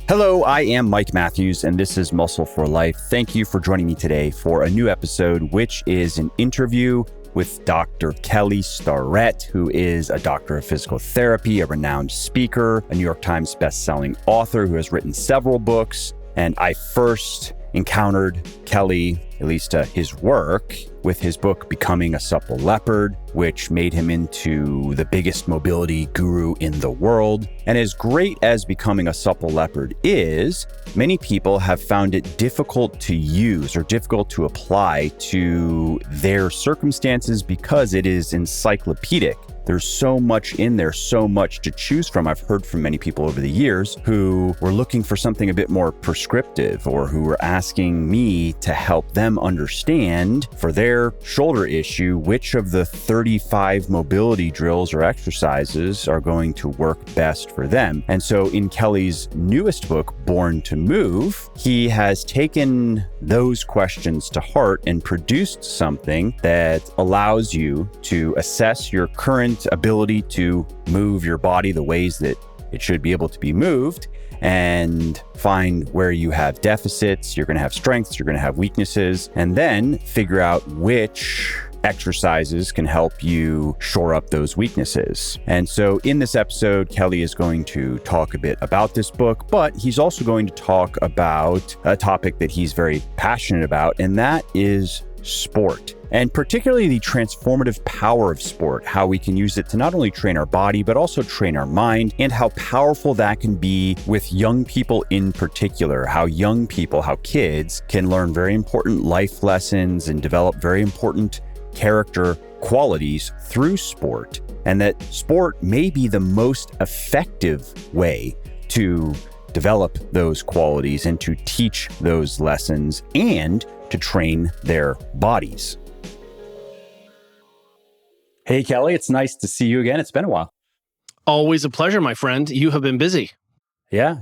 Hello, I am Mike Matthews, and this is Muscle for Life. Thank you for joining me today for a new episode, which is an interview with Dr. Kelly Starrett, who is a doctor of physical therapy, a renowned speaker, a New York Times bestselling author who has written several books. And I first encountered Kelly, at least his work, with his book, Becoming a Supple Leopard, which made him into the biggest mobility guru in the world. And as great as Becoming a Supple Leopard is, many people have found it difficult to use or difficult to apply to their circumstances because it is encyclopedic. There's so much in there, so much to choose from. I've heard from many people over the years who were looking for something a bit more prescriptive or who were asking me to help them understand for their shoulder issue, which of the 35 mobility drills or exercises are going to work best for them. And so in Kelly's newest book, Born to Move, he has taken those questions to heart and produced something that allows you to assess your current ability to move your body the ways that it should be able to be moved and find where you have deficits. You're going to have strengths, you're going to have weaknesses, and then figure out which exercises can help you shore up those weaknesses. And so in this episode, Kelly is going to talk a bit about this book, but he's also going to talk about a topic that he's very passionate about, and that is sport. And particularly the transformative power of sport, how we can use it to not only train our body, but also train our mind, and how powerful that can be with young people in particular, how young people, how kids can learn very important life lessons and develop very important character qualities through sport, and that sport may be the most effective way to develop those qualities and to teach those lessons and to train their bodies. Hey, Kelly, it's nice to see you again. It's been a while. Always a pleasure, my friend. You have been busy. Yeah.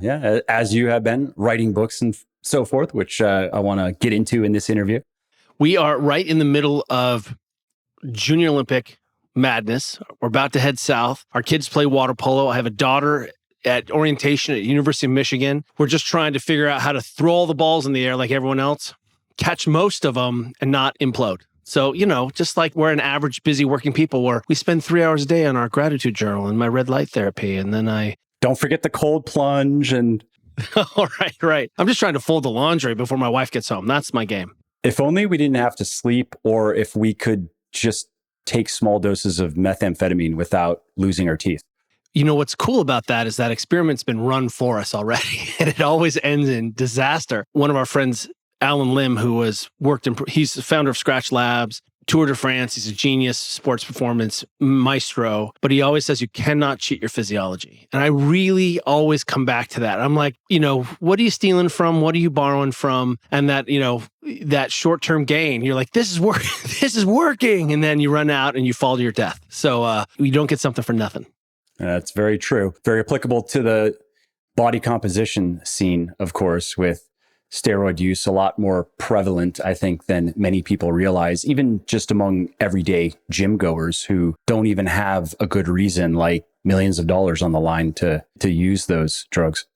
As you have been writing books and so forth, which I want to get into in this interview. We are right in the middle of Junior Olympic madness. We're about to head south. Our kids play water polo. I have a daughter at orientation at University of Michigan. We're just trying to figure out how to throw all the balls in the air like everyone else, catch most of them, and not implode. So, just like we're an average busy working people where we spend 3 hours a day on our gratitude journal and my red light therapy. And then Don't forget the cold plunge and... All right. I'm just trying to fold the laundry before my wife gets home. That's my game. If only we didn't have to sleep, or if we could just take small doses of methamphetamine without losing our teeth. What's cool about that is that experiment's been run for us already, and it always ends in disaster. One of our friends, Alan Lim, he's the founder of Scratch Labs, Tour de France. He's a genius, sports performance maestro, but he always says you cannot cheat your physiology. And I really always come back to that. I'm like, what are you stealing from? What are you borrowing from? And that, that short-term gain, you're like, this is working. And then you run out and you fall to your death. So you don't get something for nothing. That's very true. Very applicable to the body composition scene, of course, with steroid use, a lot more prevalent, I think, than many people realize, even just among everyday gym goers who don't even have a good reason, like millions of dollars on the line to use those drugs.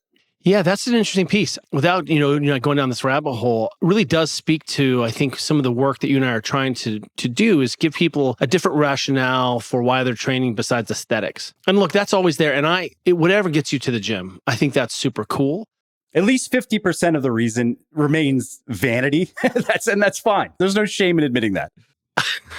Yeah, that's an interesting piece. Without, going down this rabbit hole, it really does speak to, I think, some of the work that you and I are trying to do is give people a different rationale for why they're training besides aesthetics. And look, that's always there. And whatever gets you to the gym, I think that's super cool. At least 50% of the reason remains vanity. That's fine. There's no shame in admitting that.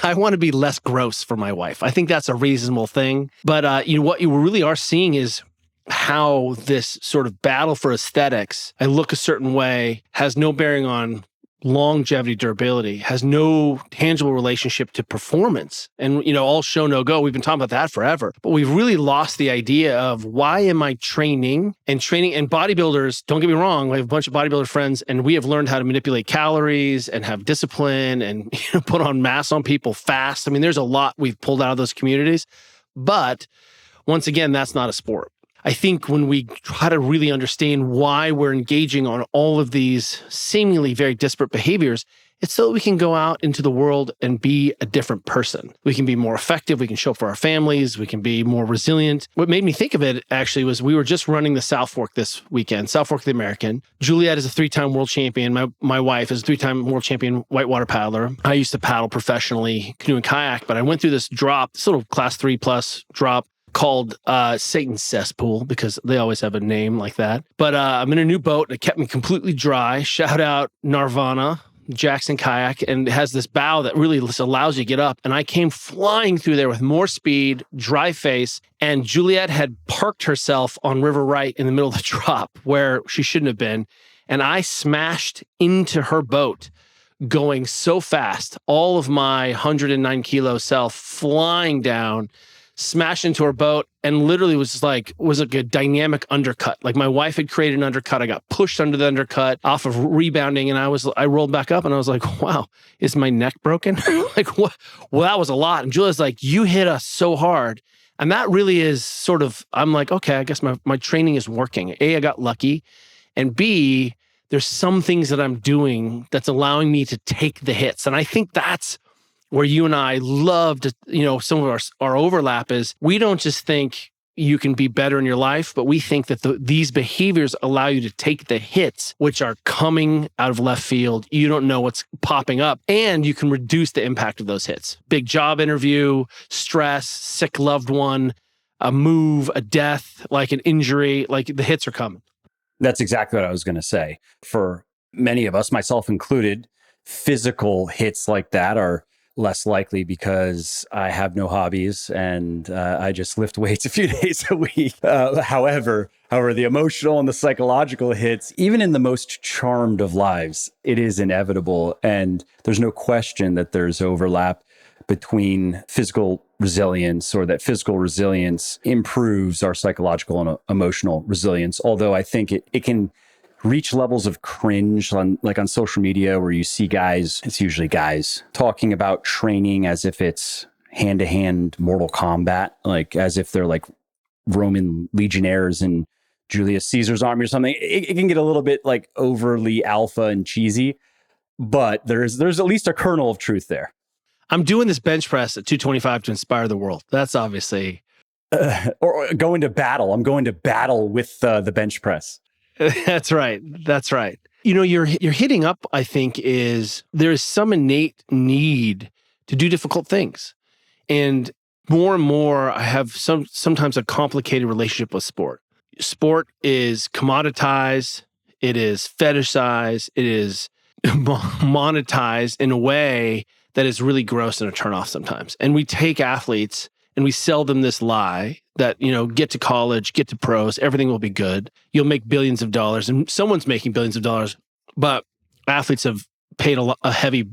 I want to be less gross for my wife. I think that's a reasonable thing. But what you really are seeing is how this sort of battle for aesthetics, I look a certain way, has no bearing on longevity, durability, has no tangible relationship to performance. And, all show, no go. We've been talking about that forever. But we've really lost the idea of why am I training? And bodybuilders, don't get me wrong, we have a bunch of bodybuilder friends, and we have learned how to manipulate calories and have discipline and put on mass on people fast. I mean, there's a lot we've pulled out of those communities. But once again, that's not a sport. I think when we try to really understand why we're engaging on all of these seemingly very disparate behaviors, It's so that we can go out into the world and be a different person. We can be more effective. We can show up for our families. We can be more resilient. What made me think of it actually was we were just running the South Fork this weekend, South Fork the American. Juliet is a 3-time world champion. My wife is a 3-time world champion whitewater paddler. I used to paddle professionally, canoe and kayak, but I went through this little class 3 plus drop called Satan's Cesspool, because they always have a name like that. But I'm in a new boat and it kept me completely dry. Shout out Nirvana, Jackson Kayak, and it has this bow that really allows you to get up. And I came flying through there with more speed, dry face, and Juliet had parked herself on River Right in the middle of the drop where she shouldn't have been. And I smashed into her boat going so fast, all of my 109 kilo self flying down, smashed into her boat, and literally was like a dynamic undercut. Like my wife had created an undercut. I got pushed under the undercut off of rebounding, and I rolled back up and I was like, wow, is my neck broken? Like, what? Well, that was a lot. And Julia's like, you hit us so hard. And that really is sort of, I'm like, okay, I guess my training is working. A, I got lucky. And B, there's some things that I'm doing that's allowing me to take the hits. And I think that's where you and I love to, some of our overlap is we don't just think you can be better in your life, but we think that these behaviors allow you to take the hits, which are coming out of left field. You don't know what's popping up, and you can reduce the impact of those hits. Big job interview, stress, sick loved one, a move, a death, like an injury, like the hits are coming. That's exactly what I was going to say. For many of us, myself included, physical hits like that are less likely because I have no hobbies and I just lift weights a few days a week. However, the emotional and the psychological hits, even in the most charmed of lives, it is inevitable. And there's no question that there's overlap between physical resilience, or that physical resilience improves our psychological and emotional resilience. Although I think it can reach levels of cringe on social media where you see guys, it's usually guys, talking about training as if it's hand-to-hand Mortal Kombat, like as if they're like Roman legionnaires in Julius Caesar's army or something. It can get a little bit like overly alpha and cheesy, but there's at least a kernel of truth there. I'm doing this bench press at 225 to inspire the world. That's obviously... or going to battle. I'm going to battle with the bench press. That's right. That's right. You're hitting up, I think, there is some innate need to do difficult things. And more, I have sometimes a complicated relationship with sport. Sport is commoditized. It is fetishized. It is monetized in a way that is really gross and a turnoff sometimes. And we take athletes and we sell them this lie that, get to college, get to pros, everything will be good. You'll make billions of dollars, and someone's making billions of dollars, but athletes have paid a heavy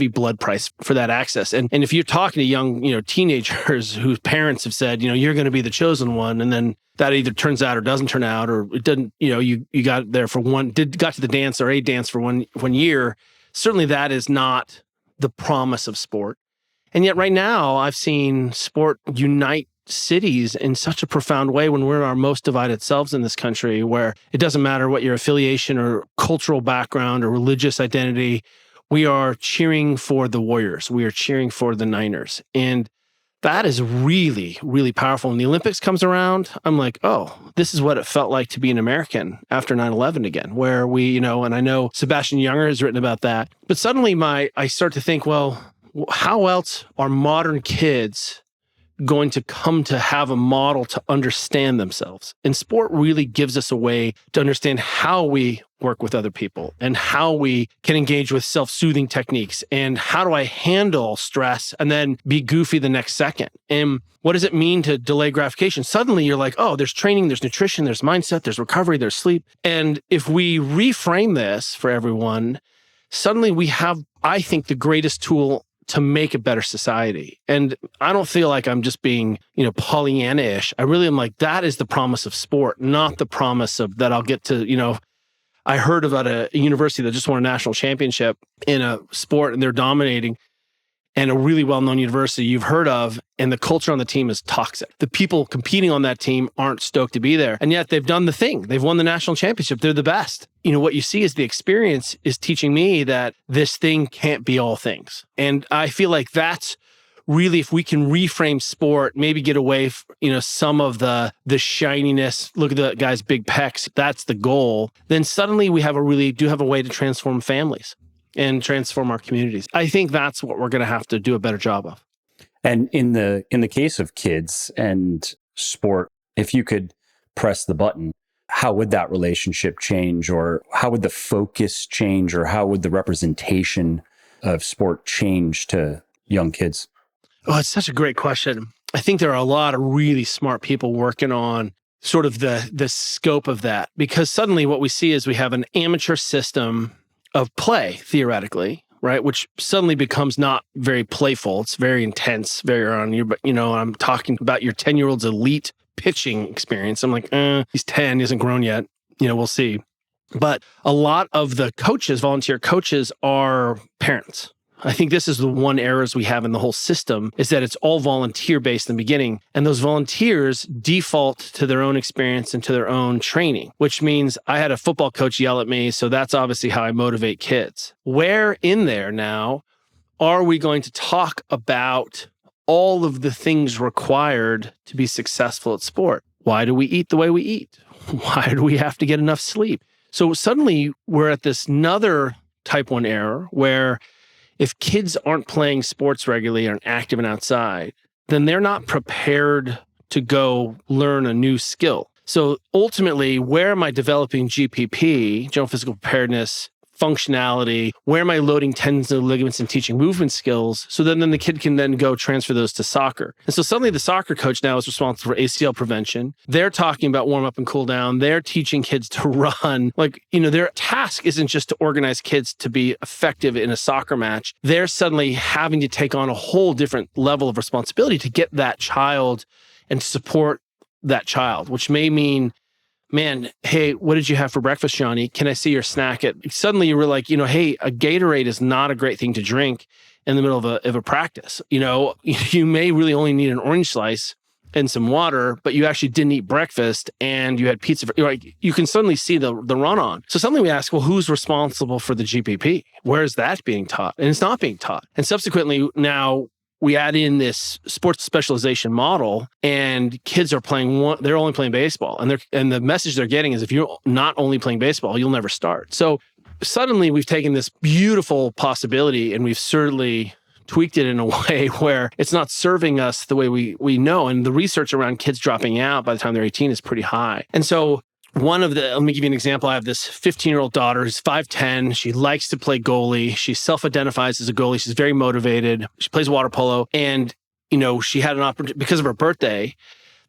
blood price for that access. And if you're talking to young, teenagers whose parents have said, you're going to be the chosen one, and then that either turns out or doesn't turn out, or it doesn't, you got there for got to the dance or a dance for one year, certainly that is not the promise of sport. And yet right now, I've seen sport unite cities in such a profound way when we're in our most divided selves in this country, where it doesn't matter what your affiliation or cultural background or religious identity, we are cheering for the Warriors. We are cheering for the Niners. And that is really, really powerful. When the Olympics comes around, I'm like, oh, this is what it felt like to be an American after 9/11 again, where we, and I know Sebastian Junger has written about that. But suddenly I start to think, well, how else are modern kids going to come to have a model to understand themselves? And sport really gives us a way to understand how we work with other people and how we can engage with self-soothing techniques and how do I handle stress and then be goofy the next second. And what does it mean to delay gratification? Suddenly you're like, oh, there's training, there's nutrition, there's mindset, there's recovery, there's sleep. And if we reframe this for everyone, suddenly we have, I think, the greatest tool to make a better society. And I don't feel like I'm just being, Pollyanna-ish. I really am like, that is the promise of sport, not the promise of that I'll get to, I heard about a university that just won a national championship in a sport and they're dominating. and a really well-known university you've heard of, and the culture on the team is toxic. The people competing on that team aren't stoked to be there, and yet they've done the thing. They've won the national championship. They're the best. What you see is the experience is teaching me that this thing can't be all things. And I feel like that's really, if we can reframe sport, maybe get away, some of the shininess, look at the guy's big pecs, that's the goal, then suddenly we do have a way to transform families and transform our communities. I think that's what we're going to have to do a better job of. And in the case of kids and sport, if you could press the button, how would that relationship change, or how would the focus change, or how would the representation of sport change to young kids? Oh, it's such a great question. I think there are a lot of really smart people working on sort of the scope of that, because suddenly what we see is we have an amateur system of play, theoretically, right? Which suddenly becomes not very playful. It's very intense, very on you. But, I'm talking about your 10-year-old's elite pitching experience. I'm like, he's 10, he hasn't grown yet. We'll see. But a lot of the coaches, volunteer coaches, are parents. I think this is the one errors we have in the whole system, is that it's all volunteer-based in the beginning. And those volunteers default to their own experience and to their own training, which means I had a football coach yell at me, so that's obviously how I motivate kids. Where in there now are we going to talk about all of the things required to be successful at sport? Why do we eat the way we eat? Why do we have to get enough sleep? So suddenly we're at this another type 1 error where if kids aren't playing sports regularly, aren't active and outside, then they're not prepared to go learn a new skill. So ultimately, where am I developing GPP, general physical preparedness, functionality? Where am I loading tendons and ligaments and teaching movement skills? So then the kid can then go transfer those to soccer. And so suddenly the soccer coach now is responsible for ACL prevention. They're talking about warm up and cool down. They're teaching kids to run. Their task isn't just to organize kids to be effective in a soccer match. They're suddenly having to take on a whole different level of responsibility to get that child and support that child, which may mean, man, hey, what did you have for breakfast, Johnny? Can I see your snack? Suddenly you were like, hey, a Gatorade is not a great thing to drink in the middle of a practice. You may really only need an orange slice and some water, but you actually didn't eat breakfast and you had pizza. You can suddenly see the run on. So suddenly we ask, well, who's responsible for the GPP? Where is that being taught? And it's not being taught. And subsequently now, we add in this sports specialization model, and kids are they're only playing baseball. And the message they're getting is, if you're not only playing baseball, you'll never start. So suddenly we've taken this beautiful possibility and we've certainly tweaked it in a way where it's not serving us the way we know. And the research around kids dropping out by the time they're 18 is pretty high. And so let me give you an example. I have this 15-year-old daughter who's 5'10". She likes to play goalie. She self-identifies as a goalie. She's very motivated. She plays water polo. And, she had an opportunity because of her birthday.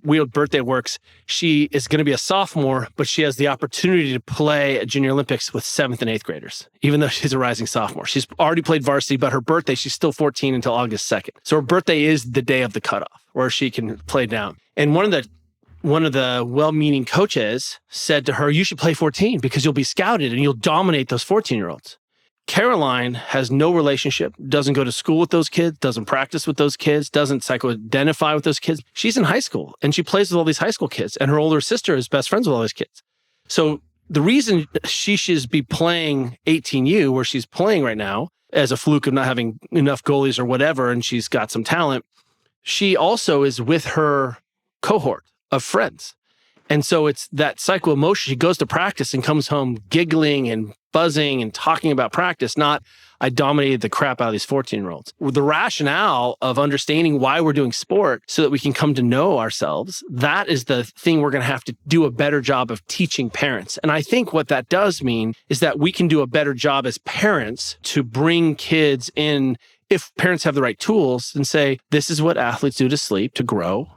Wheeled Birthday works. She is going to be a sophomore, but she has the opportunity to play at Junior Olympics with 7th and 8th graders, even though she's a rising sophomore. She's already played varsity, but her birthday, she's still 14 until August 2nd. So her birthday is the day of the cutoff where she can play down. And one of the well-meaning coaches said to her, you should play 14 because you'll be scouted and you'll dominate those 14-year-olds. Caroline has no relationship, doesn't go to school with those kids, doesn't practice with those kids, doesn't psycho-identify with those kids. She's in high school and she plays with all these high school kids, and her older sister is best friends with all these kids. So the reason she should be playing 18U, where she's playing right now, as a fluke of not having enough goalies or whatever, and she's got some talent, she also is with her cohort of friends. And so it's that psychoemotional. She goes to practice and comes home giggling and buzzing and talking about practice, not I dominated the crap out of these 14-year-olds. The rationale of understanding why we're doing sport so that we can come to know ourselves, that is the thing we're going to have to do a better job of teaching parents. And I think what that does mean is that we can do a better job as parents to bring kids in, if parents have the right tools, and say, this is what athletes do to sleep, to grow.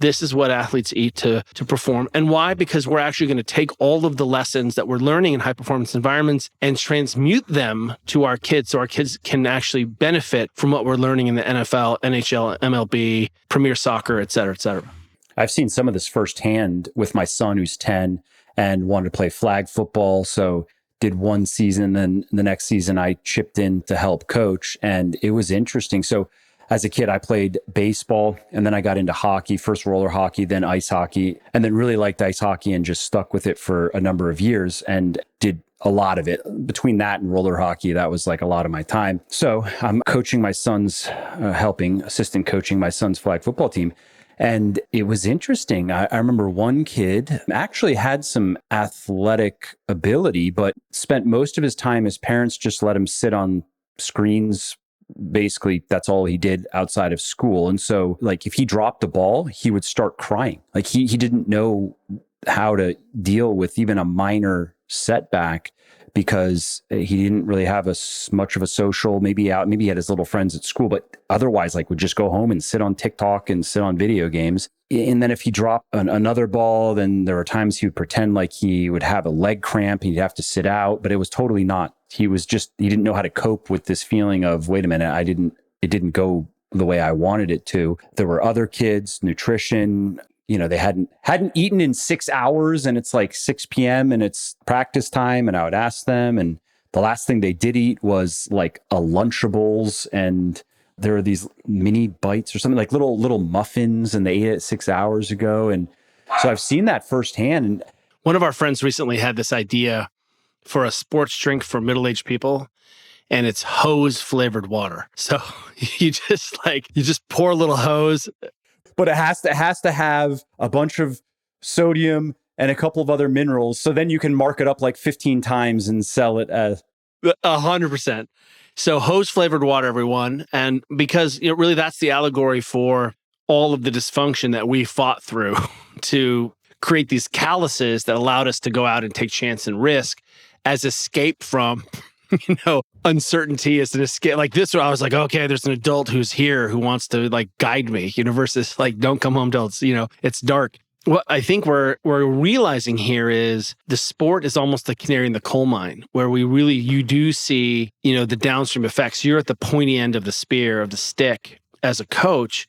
This is what athletes eat to perform. And why? Because we're actually going to take all of the lessons that we're learning in high performance environments and transmute them to our kids so our kids can actually benefit from what we're learning in the NFL, NHL, MLB, Premier Soccer, et cetera, et cetera. I've seen some of this firsthand with my son who's 10 and wanted to play flag football. So did one season, then the next season I chipped in to help coach, and it was interesting. So as a kid, I played baseball, and then I got into hockey, first roller hockey, then ice hockey, and then really liked ice hockey and just stuck with it for a number of years and did a lot of it. Between that and roller hockey, that was like a lot of my time. So I'm coaching my son's, assistant coaching my son's flag football team. And it was interesting. I remember one kid actually had some athletic ability, but spent most of his time, his parents just let him sit on screens. Basically, that's all he did outside of school. And so like if he dropped the ball, he would start crying. Like he didn't know how to deal with even a minor setback because he didn't really have much of a social, maybe he had his little friends at school, but otherwise like would just go home and sit on TikTok and sit on video games. And then if he dropped another ball, then there were times he would pretend like he would have a leg cramp. He'd have to sit out, but it was totally not. He didn't know how to cope with this feeling of, wait a minute, it didn't go the way I wanted it to. There were other kids, nutrition, they hadn't eaten in 6 hours and it's like 6 p.m. and it's practice time. And I would ask them. And the last thing they did eat was like a Lunchables. And there are these mini bites or something like little muffins, and they ate it 6 hours ago. And so I've seen that firsthand. And one of our friends recently had this idea for a sports drink for middle-aged people, and it's hose flavored water. So you just pour a little hose. But it has to have a bunch of sodium and a couple of other minerals. So then you can mark it up like 15 times and sell it as 100%. So hose flavored water, everyone. And because really that's the allegory for all of the dysfunction that we fought through to create these calluses that allowed us to go out and take chance and risk as escape from uncertainty, as an escape. Like this, I was like, okay, there's an adult who's here who wants to like guide me, versus like, don't come home till it's dark. What I think we're realizing here is the sport is almost the canary in the coal mine, where you do see, the downstream effects. You're at the pointy end of the spear, of the stick as a coach.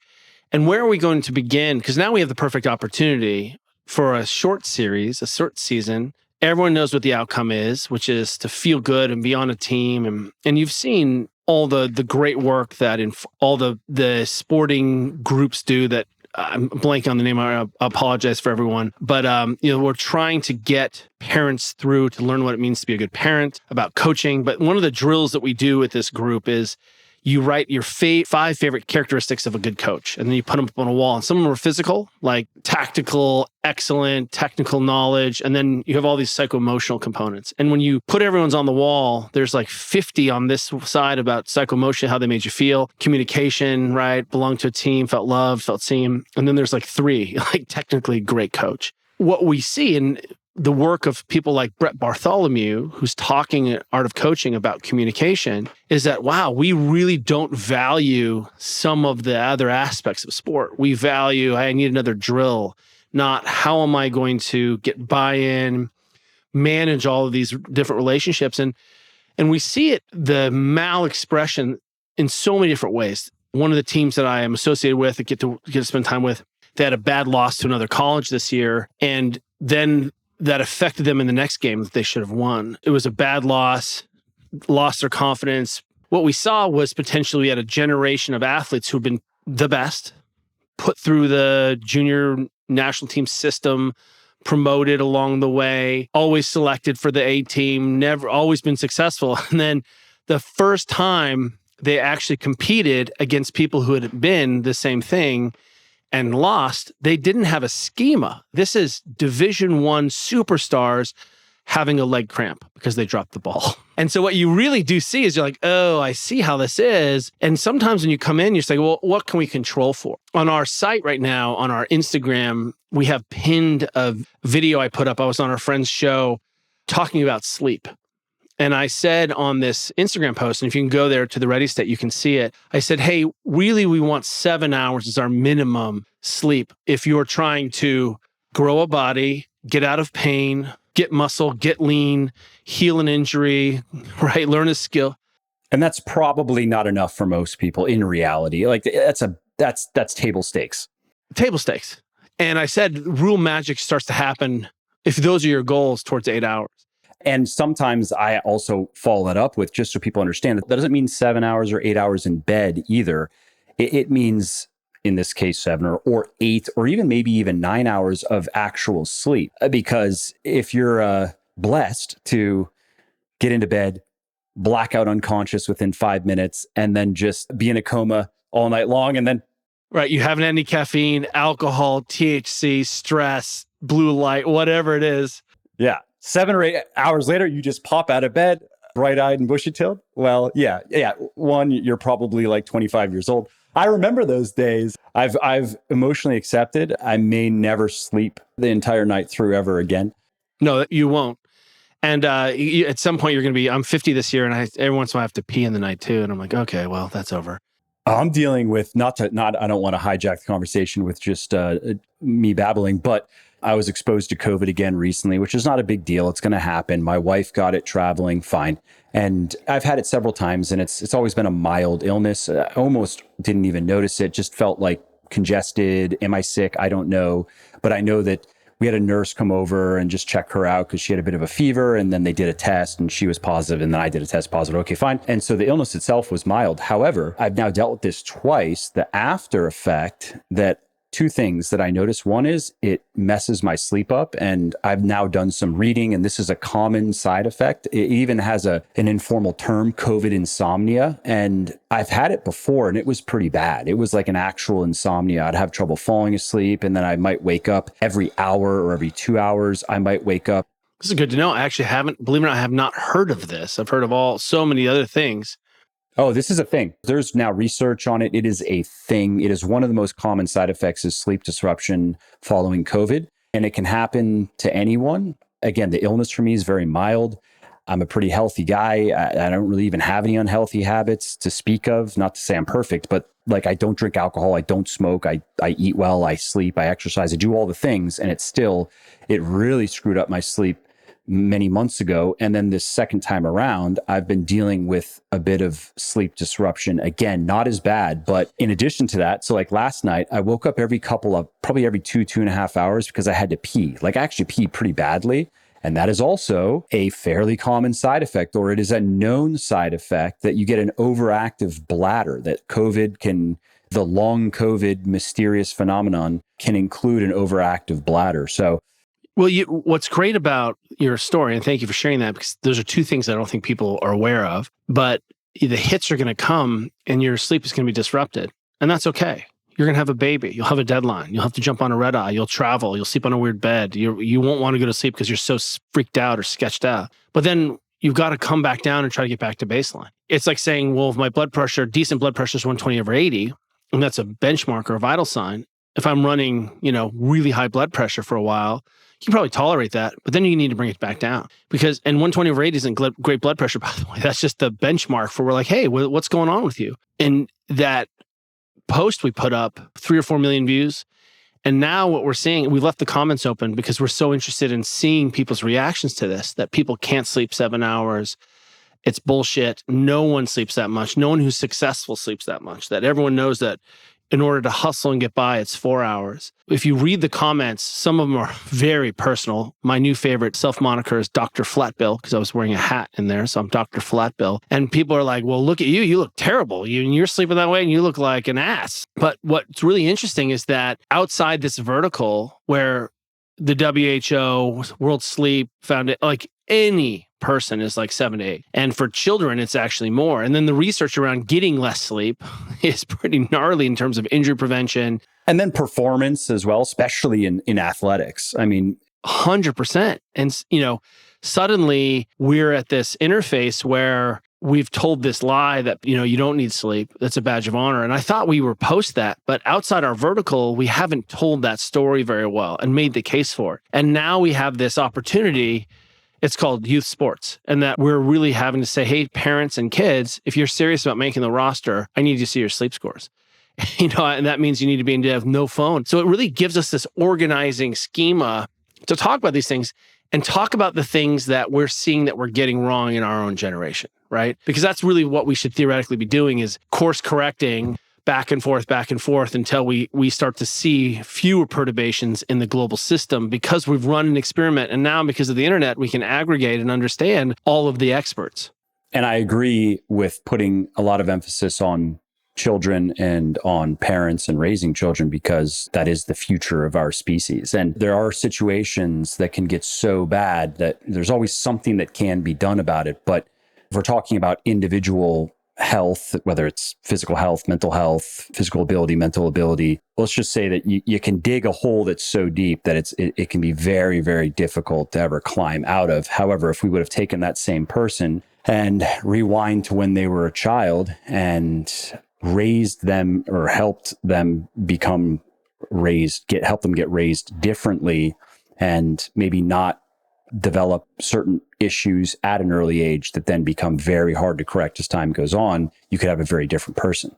And where are we going to begin? Because now we have the perfect opportunity for a short season. Everyone knows what the outcome is, which is to feel good and be on a team. And you've seen all the great work that all the sporting groups do that I'm blanking on the name. I apologize for everyone. But, we're trying to get parents through to learn what it means to be a good parent, about coaching. But one of the drills that we do with this group is you write your 5 favorite characteristics of a good coach, and then you put them up on a wall. And some of them are physical, like tactical, excellent, technical knowledge. And then you have all these psychoemotional components. And when you put everyone's on the wall, there's like 50 on this side about psychoemotion, how they made you feel, communication, right? Belonged to a team, felt loved, felt seen. And then there's like 3, like technically great coach. What we see in the work of people like Brett Bartholomew, who's talking at Art of Coaching about communication, is that, wow, we really don't value some of the other aspects of sport. We value, I need another drill, not how am I going to get buy-in, manage all of these different relationships. And we see it, the mal-expression, in so many different ways. One of the teams that I am associated with, I get to spend time with, they had a bad loss to another college this year. And then that affected them in the next game that they should have won. It was a bad loss, lost their confidence. What we saw was potentially we had a generation of athletes who've been the best, put through the junior national team system, promoted along the way, always selected for the A team, never always been successful. And then the first time they actually competed against people who had been the same thing and lost, they didn't have a schema. This is Division I superstars having a leg cramp because they dropped the ball. And so what you really do see is you're like, oh, I see how this is. And sometimes when you come in, you say, well, what can we control for? On our site right now, on our Instagram, we have pinned a video I put up. I was on our friend's show talking about sleep. And I said on this Instagram post, and if you can go there to the Ready State, you can see it. I said, hey, really, we want 7 hours as our minimum sleep if you're trying to grow a body, get out of pain, get muscle, get lean, heal an injury, right? Learn a skill. And that's probably not enough for most people in reality. Like that's table stakes. Table stakes. And I said, real magic starts to happen if those are your goals towards 8 hours. And sometimes I also follow that up with, just so people understand, that doesn't mean 7 hours or 8 hours in bed either. It means, in this case, 7 or 8 or even maybe even 9 hours of actual sleep. Because if you're blessed to get into bed, black out unconscious within 5 minutes, and then just be in a coma all night long, and then Right. You haven't had any caffeine, alcohol, THC, stress, blue light, whatever it is. yeah, 7 or 8 hours later, you just pop out of bed, bright-eyed and bushy-tailed. Well, yeah. One, you're probably like 25 years old. I remember those days. I've emotionally accepted I may never sleep the entire night through ever again. No, you won't. And at some point, you're going to be, I'm 50 this year, and every once in a while I have to pee in the night too. And I'm like, okay, well, that's over. I'm dealing with I don't want to hijack the conversation with just me babbling, but I was exposed to COVID again recently, which is not a big deal. It's going to happen. My wife got it traveling, fine. And I've had it several times, and it's always been a mild illness. I almost didn't even notice it, just felt like congested. Am I sick? I don't know. But I know that we had a nurse come over and just check her out because she had a bit of a fever, and then they did a test and she was positive, and then I did a test positive. Okay, fine. And so the illness itself was mild. However, I've now dealt with this twice. The after effect, that two things that I noticed. One is it messes my sleep up, and I've now done some reading, and this is a common side effect. It even has an informal term, COVID insomnia. And I've had it before, and it was pretty bad. It was like an actual insomnia. I'd have trouble falling asleep, and then I might wake up every hour or every 2 hours. I might wake up. This is good to know. I actually haven't, believe it or not, I have not heard of this. I've heard of so many other things. Oh, this is a thing. There's now research on it. It is a thing. It is one of the most common side effects is sleep disruption following COVID. And it can happen to anyone. Again, the illness for me is very mild. I'm a pretty healthy guy. I don't really even have any unhealthy habits to speak of. Not to say I'm perfect, but like I don't drink alcohol. I don't smoke. I eat well. I sleep. I exercise. I do all the things. And it really screwed up my sleep many months ago. And then this second time around, I've been dealing with a bit of sleep disruption. Again, not as bad, but in addition to that, so like last night, I woke up probably every 2.5 hours because I had to pee. Like I actually pee pretty badly. And that is also a fairly common side effect, or it is a known side effect that you get an overactive bladder, that the long COVID mysterious phenomenon can include an overactive bladder. So well, what's great about your story, and thank you for sharing that, because those are two things I don't think people are aware of, but the hits are going to come and your sleep is going to be disrupted. And that's okay. You're going to have a baby. You'll have a deadline. You'll have to jump on a red eye. You'll travel. You'll sleep on a weird bed. You won't want to go to sleep because you're so freaked out or sketched out. But then you've got to come back down and try to get back to baseline. It's like saying, well, if my decent blood pressure is 120/80, and that's a benchmark or a vital sign. If I'm running, really high blood pressure for a while, you can probably tolerate that, but then you need to bring it back down. And 120/80 isn't great blood pressure, by the way. That's just the benchmark for we're like, hey, what's going on with you? And that post we put up 3 or 4 million views. And now what we're seeing, we left the comments open because we're so interested in seeing people's reactions to this, that people can't sleep 7 hours. It's bullshit. No one sleeps that much. No one who's successful sleeps that much. That everyone knows that in order to hustle and get by, it's 4 hours. If you read the comments, some of them are very personal. My new favorite self-moniker is Dr. Flatbill, because I was wearing a hat in there, so I'm Dr. Flatbill. And people are like, well, look at you. You look terrible. You're sleeping that way and you look like an ass. But what's really interesting is that outside this vertical where the WHO, World Sleep Foundation, like any person is like 7 to 8. And for children, it's actually more. And then the research around getting less sleep is pretty gnarly in terms of injury prevention. And then performance as well, especially in athletics. I mean, 100%. And, suddenly we're at this interface where we've told this lie that, you don't need sleep. That's a badge of honor. And I thought we were post that, but outside our vertical, we haven't told that story very well and made the case for it. And now we have this opportunity. It's called youth sports, and that we're really having to say, hey, parents and kids, if you're serious about making the roster, I need to see your sleep scores. And that means you need to be in bed with no phone. So it really gives us this organizing schema to talk about these things and talk about the things that we're seeing that we're getting wrong in our own generation, right? Because that's really what we should theoretically be doing, is course correcting back and forth until we start to see fewer perturbations in the global system because we've run an experiment. And now because of the internet, we can aggregate and understand all of the experts. And I agree with putting a lot of emphasis on children and on parents and raising children because that is the future of our species. And there are situations that can get so bad that there's always something that can be done about it. But if we're talking about individual health, whether it's physical health, mental health, physical ability, mental ability, let's just say that you can dig a hole that's so deep that it can be very, very difficult to ever climb out of. However, if we would have taken that same person and rewind to when they were a child and raised them or helped them become raised, help them get raised differently and maybe not develop certain issues at an early age that then become very hard to correct as time goes on, you could have a very different person.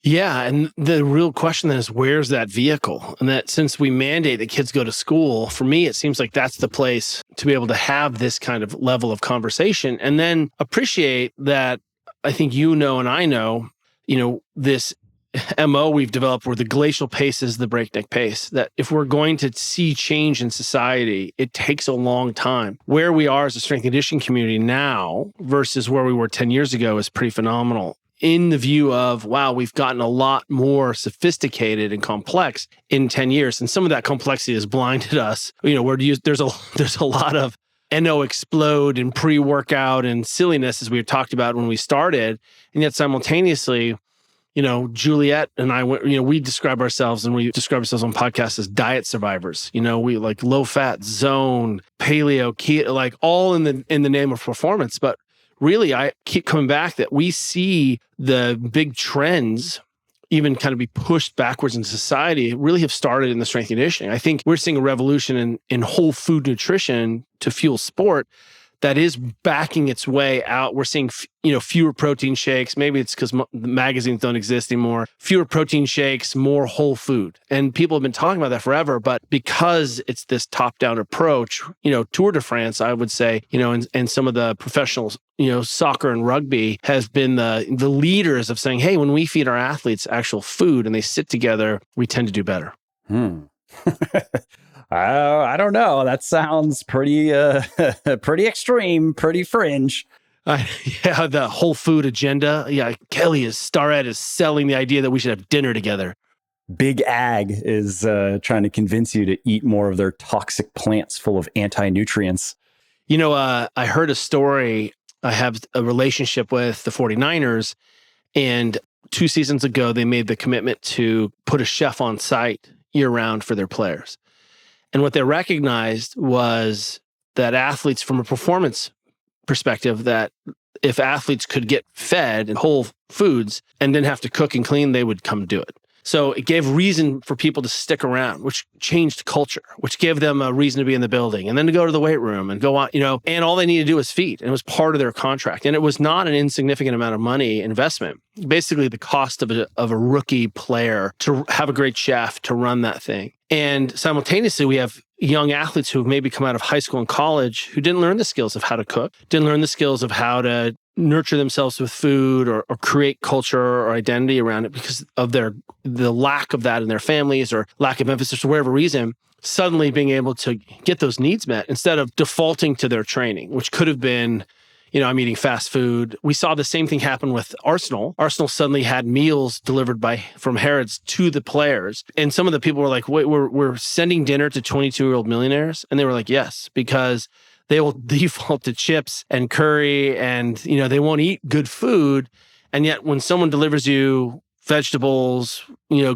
Yeah. And the real question then is, where's that vehicle? And that since we mandate that kids go to school, for me, it seems like that's the place to be able to have this kind of level of conversation and then appreciate that I think and I know, this MO we've developed where the glacial pace is the breakneck pace, that if we're going to see change in society, it takes a long time. Where we are as a strength and conditioning community now versus where we were 10 years ago is pretty phenomenal. In the view of, wow, we've gotten a lot more sophisticated and complex in 10 years. And some of that complexity has blinded us. There's a lot of NO explode and pre-workout and silliness, as we talked about when we started. And yet simultaneously, Juliet and I, we describe ourselves on podcasts as diet survivors. We like low fat, zone, paleo, keto, like all in the name of performance. But really, I keep coming back that we see the big trends even kind of be pushed backwards in society really have started in the strength and conditioning. I think we're seeing a revolution in whole food nutrition to fuel sport that is backing its way out. We're seeing, fewer protein shakes. Maybe it's because the magazines don't exist anymore. Fewer protein shakes, more whole food. And people have been talking about that forever, but because it's this top-down approach, Tour de France, I would say, and some of the professionals, soccer and rugby has been the leaders of saying, hey, when we feed our athletes actual food and they sit together, we tend to do better. I don't know. That sounds pretty extreme, pretty fringe. The whole food agenda. Yeah, Kelly Starrett is selling the idea that we should have dinner together. Big Ag is trying to convince you to eat more of their toxic plants full of anti-nutrients. I heard a story. I have a relationship with the 49ers, and 2 seasons ago, they made the commitment to put a chef on site year-round for their players. And what they recognized was that athletes, from a performance perspective, that if athletes could get fed whole foods and didn't have to cook and clean, they would come do it. So it gave reason for people to stick around, which changed culture, which gave them a reason to be in the building and then to go to the weight room and go on, and all they needed to do was feed. And it was part of their contract. And it was not an insignificant amount of money investment. Basically, the cost of a rookie player to have a great chef to run that thing. And simultaneously, we have young athletes who have maybe come out of high school and college who didn't learn the skills of how to cook, didn't learn the skills of how to nurture themselves with food or create culture or identity around it because of the lack of that in their families or lack of emphasis for whatever reason, suddenly being able to get those needs met instead of defaulting to their training, which could have been, I'm eating fast food. We saw the same thing happen with Arsenal. Arsenal suddenly had meals delivered from Harrods to the players. And some of the people were like, wait, we're sending dinner to 22-year-old millionaires? And they were like, yes, because they will default to chips and curry and, they won't eat good food. And yet when someone delivers you vegetables,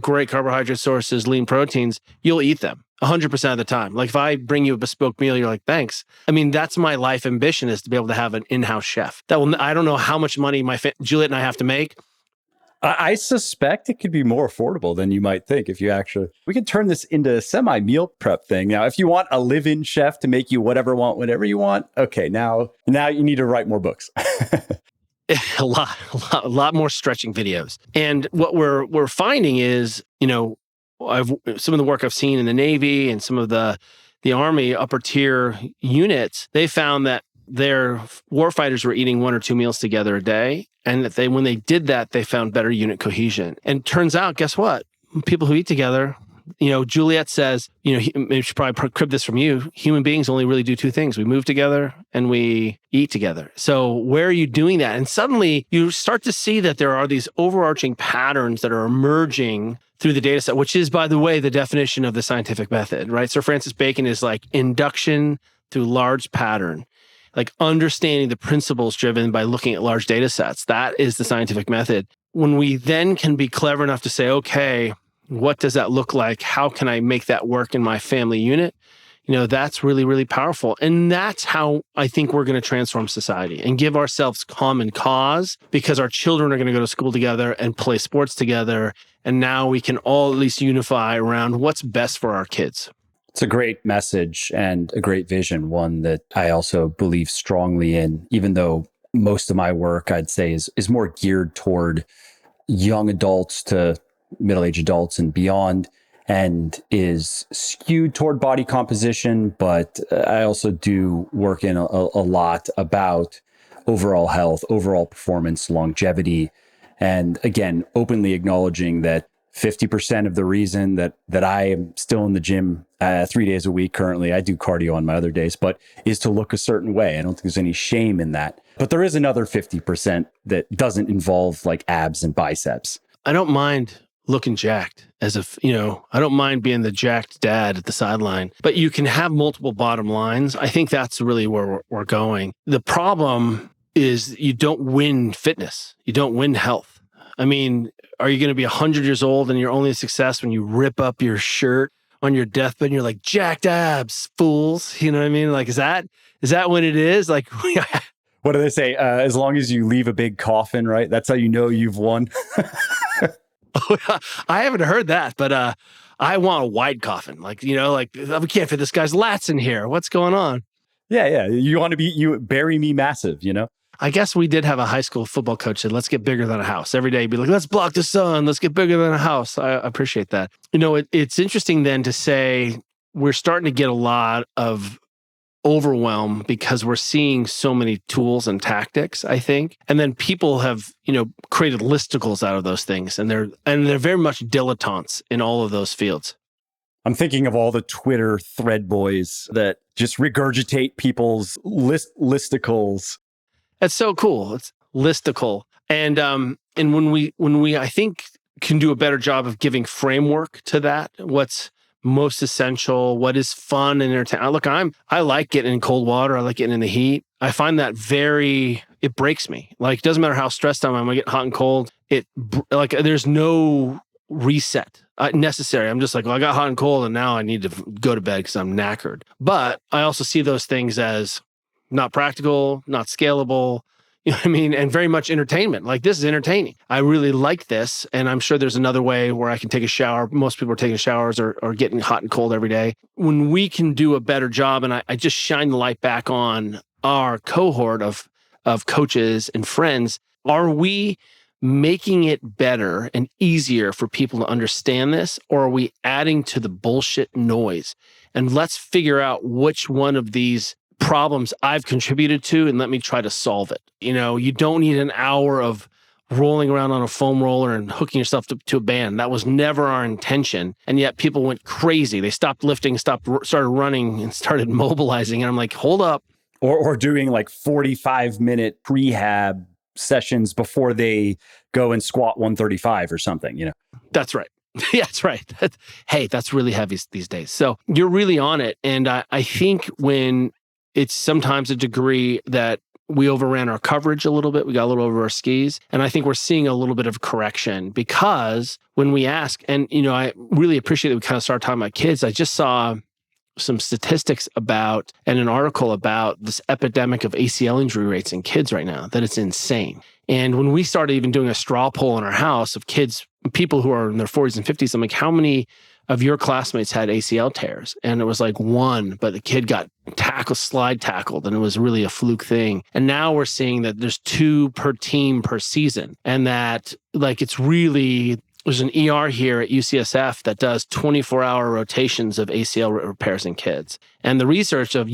great carbohydrate sources, lean proteins, you'll eat them 100% of the time. Like if I bring you a bespoke meal, you're like, thanks. I mean, that's my life ambition, is to be able to have an in-house chef. I don't know how much money Juliet and I have to make. I suspect it could be more affordable than you might think we can turn this into a semi-meal prep thing. Now, if you want a live-in chef to make you whatever you want, okay, now you need to write more books. A lot more stretching videos. And what we're finding is, some of the work I've seen in the Navy and some of the Army upper tier units, they found that their warfighters were eating 1 or 2 meals together a day. And that when they did that, they found better unit cohesion. And turns out, guess what? People who eat together, Juliet says, maybe she probably crib this from you. Human beings only really do 2 things. We move together and we eat together. So where are you doing that? And suddenly you start to see that there are these overarching patterns that are emerging through the data set, which is, by the way, the definition of the scientific method, right? Sir Francis Bacon is like induction through large pattern, like understanding the principles driven by looking at large data sets. That is the scientific method. When we then can be clever enough to say, okay, what does that look like? How can I make that work in my family unit? That's really, really powerful. And that's how I think we're going to transform society and give ourselves common cause, because our children are going to go to school together and play sports together. And now we can all at least unify around what's best for our kids. It's a great message and a great vision, one that I also believe strongly in, even though most of my work, I'd say, is more geared toward young adults to middle-aged adults and beyond, and is skewed toward body composition. But I also do work in a lot about overall health, overall performance, longevity, and again, openly acknowledging that 50% of the reason that I am still in the gym 3 days a week currently, I do cardio on my other days, but is to look a certain way. I don't think there's any shame in that. But there is another 50% that doesn't involve like abs and biceps. I don't mind looking jacked I don't mind being the jacked dad at the sideline, but you can have multiple bottom lines. I think that's really where we're going. The problem is you don't win fitness. You don't win health. I mean, are you going to be 100 years old and you're only a success when you rip up your shirt on your deathbed and you're like, jacked abs, fools? You know what I mean? Like, is that what it is? Like, what do they say? As long as you leave a big coffin, right? That's how you know you've won. I haven't heard that, but I want a wide coffin. Like, we can't fit this guy's lats in here. What's going on? Yeah. You bury me massive, I guess we did have a high school football coach said, let's get bigger than a house. Every day he'd be like, let's block the sun. Let's get bigger than a house. I appreciate that. It's interesting then to say we're starting to get a lot of overwhelm because we're seeing so many tools and tactics, I think. And then people have, created listicles out of those things. And they're very much dilettantes in all of those fields. I'm thinking of all the Twitter thread boys that just regurgitate people's listicles. That's so cool. It's listicle. And when we, I think, can do a better job of giving framework to that, what's most essential, what is fun and entertaining. Look, I like getting in cold water. I like getting in the heat. I find that it breaks me. Like, it doesn't matter how stressed I am. I get hot and cold. There's no reset necessary. I'm just like, well, I got hot and cold and now I need to go to bed because I'm knackered. But I also see those things as not practical, not scalable, you know what I mean? And very much entertainment. Like, this is entertaining. I really like this. And I'm sure there's another way where I can take a shower. Most people are taking showers or getting hot and cold every day. When we can do a better job, and I just shine the light back on our cohort of coaches and friends, are we making it better and easier for people to understand this? Or are we adding to the bullshit noise? And let's figure out which one of these problems I've contributed to, and let me try to solve it. You don't need an hour of rolling around on a foam roller and hooking yourself to a band. That was never our intention. And yet people went crazy. They stopped lifting, started running, and started mobilizing. And I'm like, hold up. Or doing like 45-minute prehab sessions before they go and squat 135 or something, That's right. Yeah, that's right. Hey, that's really heavy these days. So you're really on it. And I think when it's sometimes a degree that we overran our coverage a little bit. We got a little over our skis. And I think we're seeing a little bit of correction because when we ask, and I really appreciate that we kind of started talking about kids. I just saw some statistics about, and an article about this epidemic of ACL injury rates in kids right now, that it's insane. And when we started even doing a straw poll in our house of kids, people who are in their 40s and 50s, I'm like, how of your classmates had ACL tears? And it was like one, but the kid got slide tackled, and it was really a fluke thing. And now we're seeing that there's 2 per team per season, and that like it's really there's an ER here at UCSF that does 24-hour rotations of ACL repairs in kids. And the research I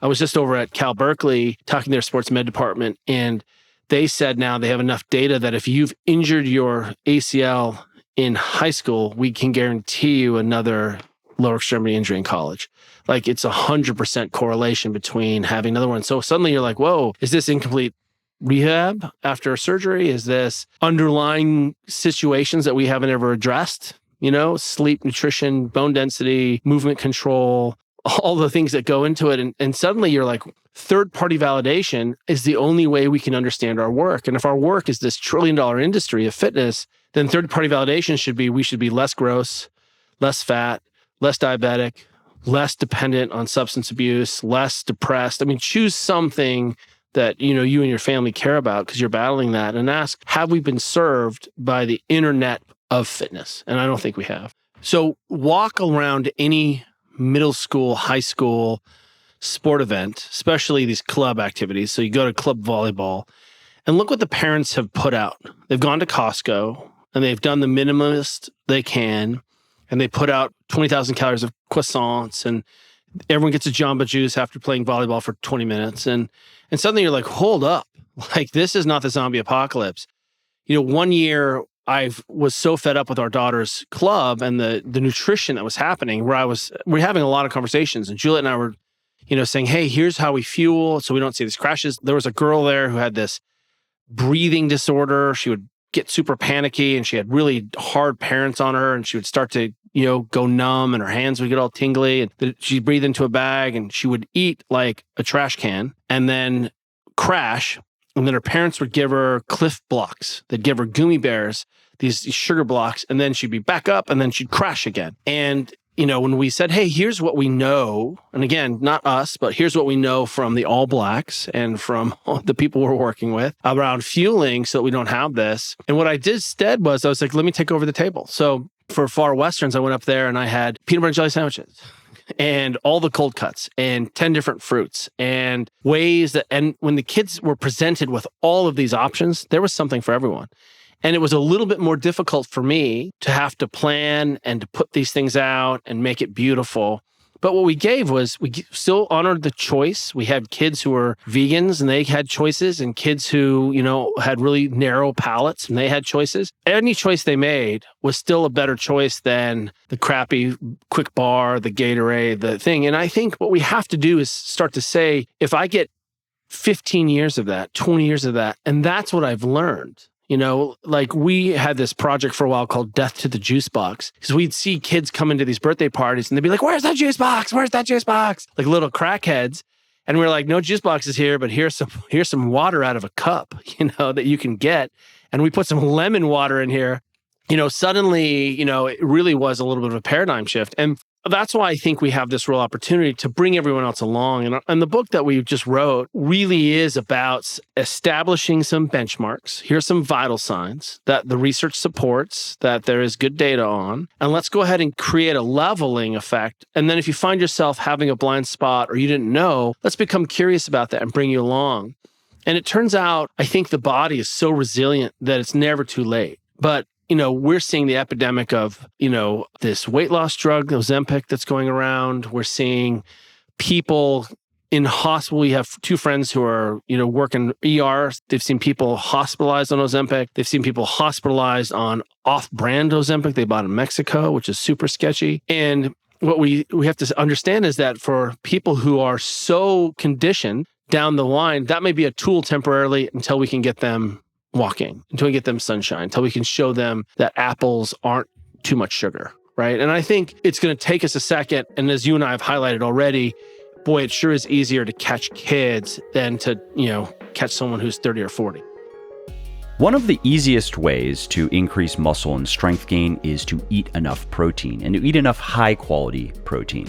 was just over at Cal Berkeley talking to their sports med department, and they said now they have enough data that if you've injured your ACL in high school, we can guarantee you another lower extremity injury in college. Like it's 100% correlation between having another one. So suddenly you're like, whoa, is this incomplete rehab after surgery? Is this underlying situations that we haven't ever addressed? Sleep, nutrition, bone density, movement control, all the things that go into it. And suddenly you're like, third-party validation is the only way we can understand our work. And if our work is this trillion-dollar industry of fitness, then third-party validation we should be less gross, less fat, less diabetic, less dependent on substance abuse, less depressed. I mean, choose something that you and your family care about because you're battling that, and ask, have we been served by the internet of fitness? And I don't think we have. So walk around any middle school, high school sport event, especially these club activities. So you go to club volleyball and look what the parents have put out. They've gone to Costco and they've done the minimumest they can, and they put out 20,000 calories of croissants, and everyone gets a Jamba Juice after playing volleyball for 20 minutes. And suddenly you're like, hold up, like this is not the zombie apocalypse. One year I was so fed up with our daughter's club and the nutrition that was happening, we're having a lot of conversations, and Juliet and I were, saying, hey, here's how we fuel so we don't see these crashes. There was a girl there who had this breathing disorder. She would get super panicky, and she had really hard parents on her, and she would start to go numb, and her hands would get all tingly, and she'd breathe into a bag, and she would eat like a trash can and then crash. And then her parents would give her Cliff Blocks. They'd give her gummy bears, these sugar blocks, and then she'd be back up, and then she'd crash again. And when we said, hey, here's what we know, and again, not us, but here's what we know from the All Blacks and from the people we're working with around fueling so that we don't have this. And what I did instead was I was like, let me take over the table. So for Far Westerns, I went up there and I had peanut butter and jelly sandwiches and all the cold cuts and 10 different fruits and ways that, and when the kids were presented with all of these options, there was something for everyone. And it was a little bit more difficult for me to have to plan and to put these things out and make it beautiful. But what we gave was we still honored the choice. We had kids who were vegans and they had choices, and kids who, had really narrow palates and they had choices. Any choice they made was still a better choice than the crappy quick bar, the Gatorade, the thing. And I think what we have to do is start to say, if I get 15 years of that, 20 years of that, and that's what I've learned. Like we had this project for a while called Death to the Juice Box, because we'd see kids come into these birthday parties and they'd be like, where's that juice box? Where's that juice box? Like little crackheads. And we're like, no juice box is here, but here's some water out of a cup, that you can get. And we put some lemon water in here. Suddenly, it really was a little bit of a paradigm shift. And that's why I think we have this real opportunity to bring everyone else along. And the book that we just wrote really is about establishing some benchmarks. Here's some vital signs that the research supports, that there is good data on. And let's go ahead and create a leveling effect. And then if you find yourself having a blind spot or you didn't know, let's become curious about that and bring you along. And it turns out, I think the body is so resilient that it's never too late. But we're seeing the epidemic of, this weight loss drug, Ozempic, that's going around. We're seeing people in hospital. We have two friends who are, working ER. They've seen people hospitalized on Ozempic. They've seen people hospitalized on off-brand Ozempic they bought in Mexico, which is super sketchy. And what we have to understand is that for people who are so conditioned down the line, that may be a tool temporarily until we can get them walking, until we get them sunshine, until we can show them that apples aren't too much sugar, right? And I think it's going to take us a second. And as you and I have highlighted already, boy, it sure is easier to catch kids than to, catch someone who's 30 or 40. One of the easiest ways to increase muscle and strength gain is to eat enough protein, and to eat enough high-quality protein.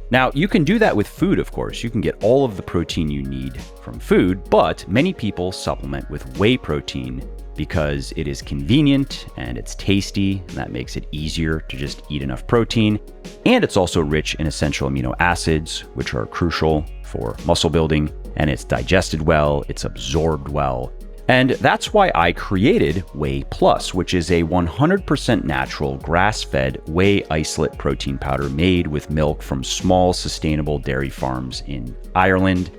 Now, you can do that with food, of course. You can get all of the protein you need from food, but many people supplement with whey protein because it is convenient and it's tasty, and that makes it easier to just eat enough protein. And it's also rich in essential amino acids, which are crucial for muscle building, and it's digested well, it's absorbed well. And that's why I created Whey Plus, which is a 100% natural grass-fed whey isolate protein powder made with milk from small sustainable dairy farms in Ireland.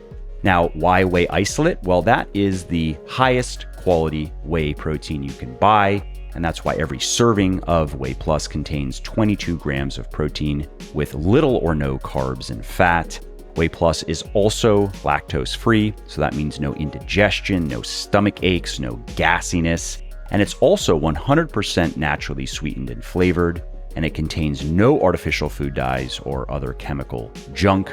Now, why whey isolate? Well, that is the highest quality whey protein you can buy. And that's why every serving of Whey Plus contains 22 grams of protein with little or no carbs and fat. Whey Plus is also lactose-free, so that means no indigestion, no stomach aches, no gassiness. And it's also 100% naturally sweetened and flavored, and it contains no artificial food dyes or other chemical junk.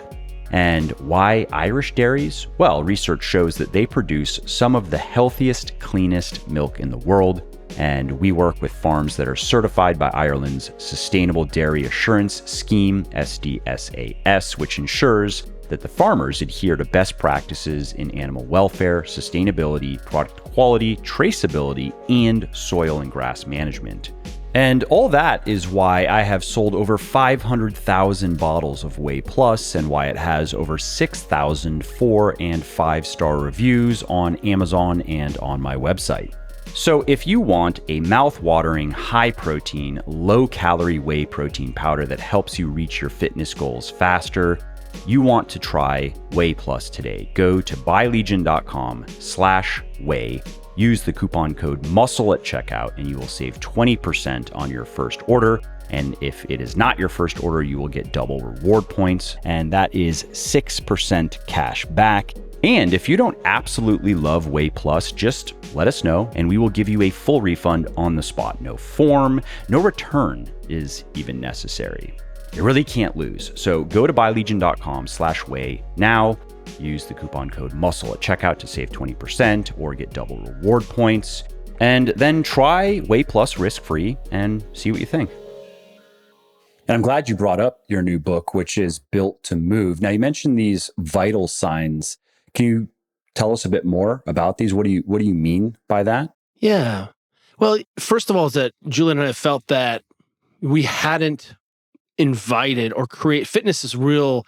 And why Irish dairies? Well, research shows that they produce some of the healthiest, cleanest milk in the world. And we work with farms that are certified by Ireland's Sustainable Dairy Assurance Scheme, SDSAS, which ensures that the farmers adhere to best practices in animal welfare, sustainability, product quality, traceability, and soil and grass management. And all that is why I have sold over 500,000 bottles of Whey Plus and why it has over 6,000 4- and 5-star reviews on Amazon and on my website. So if you want a mouth-watering, high-protein, low-calorie whey protein powder that helps you reach your fitness goals faster, you want to try Whey Plus today. Go to buylegion.com/whey, use the coupon code MUSCLE at checkout, and you will save 20% on your first order. And if it is not your first order, you will get double reward points, and that is 6% cash back. And if you don't absolutely love Whey Plus, just let us know and we will give you a full refund on the spot. No form, no return is even necessary. You really can't lose. So go to buylegion.com/whey now. Use the coupon code MUSCLE at checkout to save 20% or get double reward points. And then try Whey Plus risk-free and see what you think. And I'm glad you brought up your new book, which is Built to Move. Now, you mentioned these vital signs. Can you tell us a bit more about these? What do you mean by that? Yeah. Well, first of all, is that Julian and I felt that we hadn't invited or create fitness is real.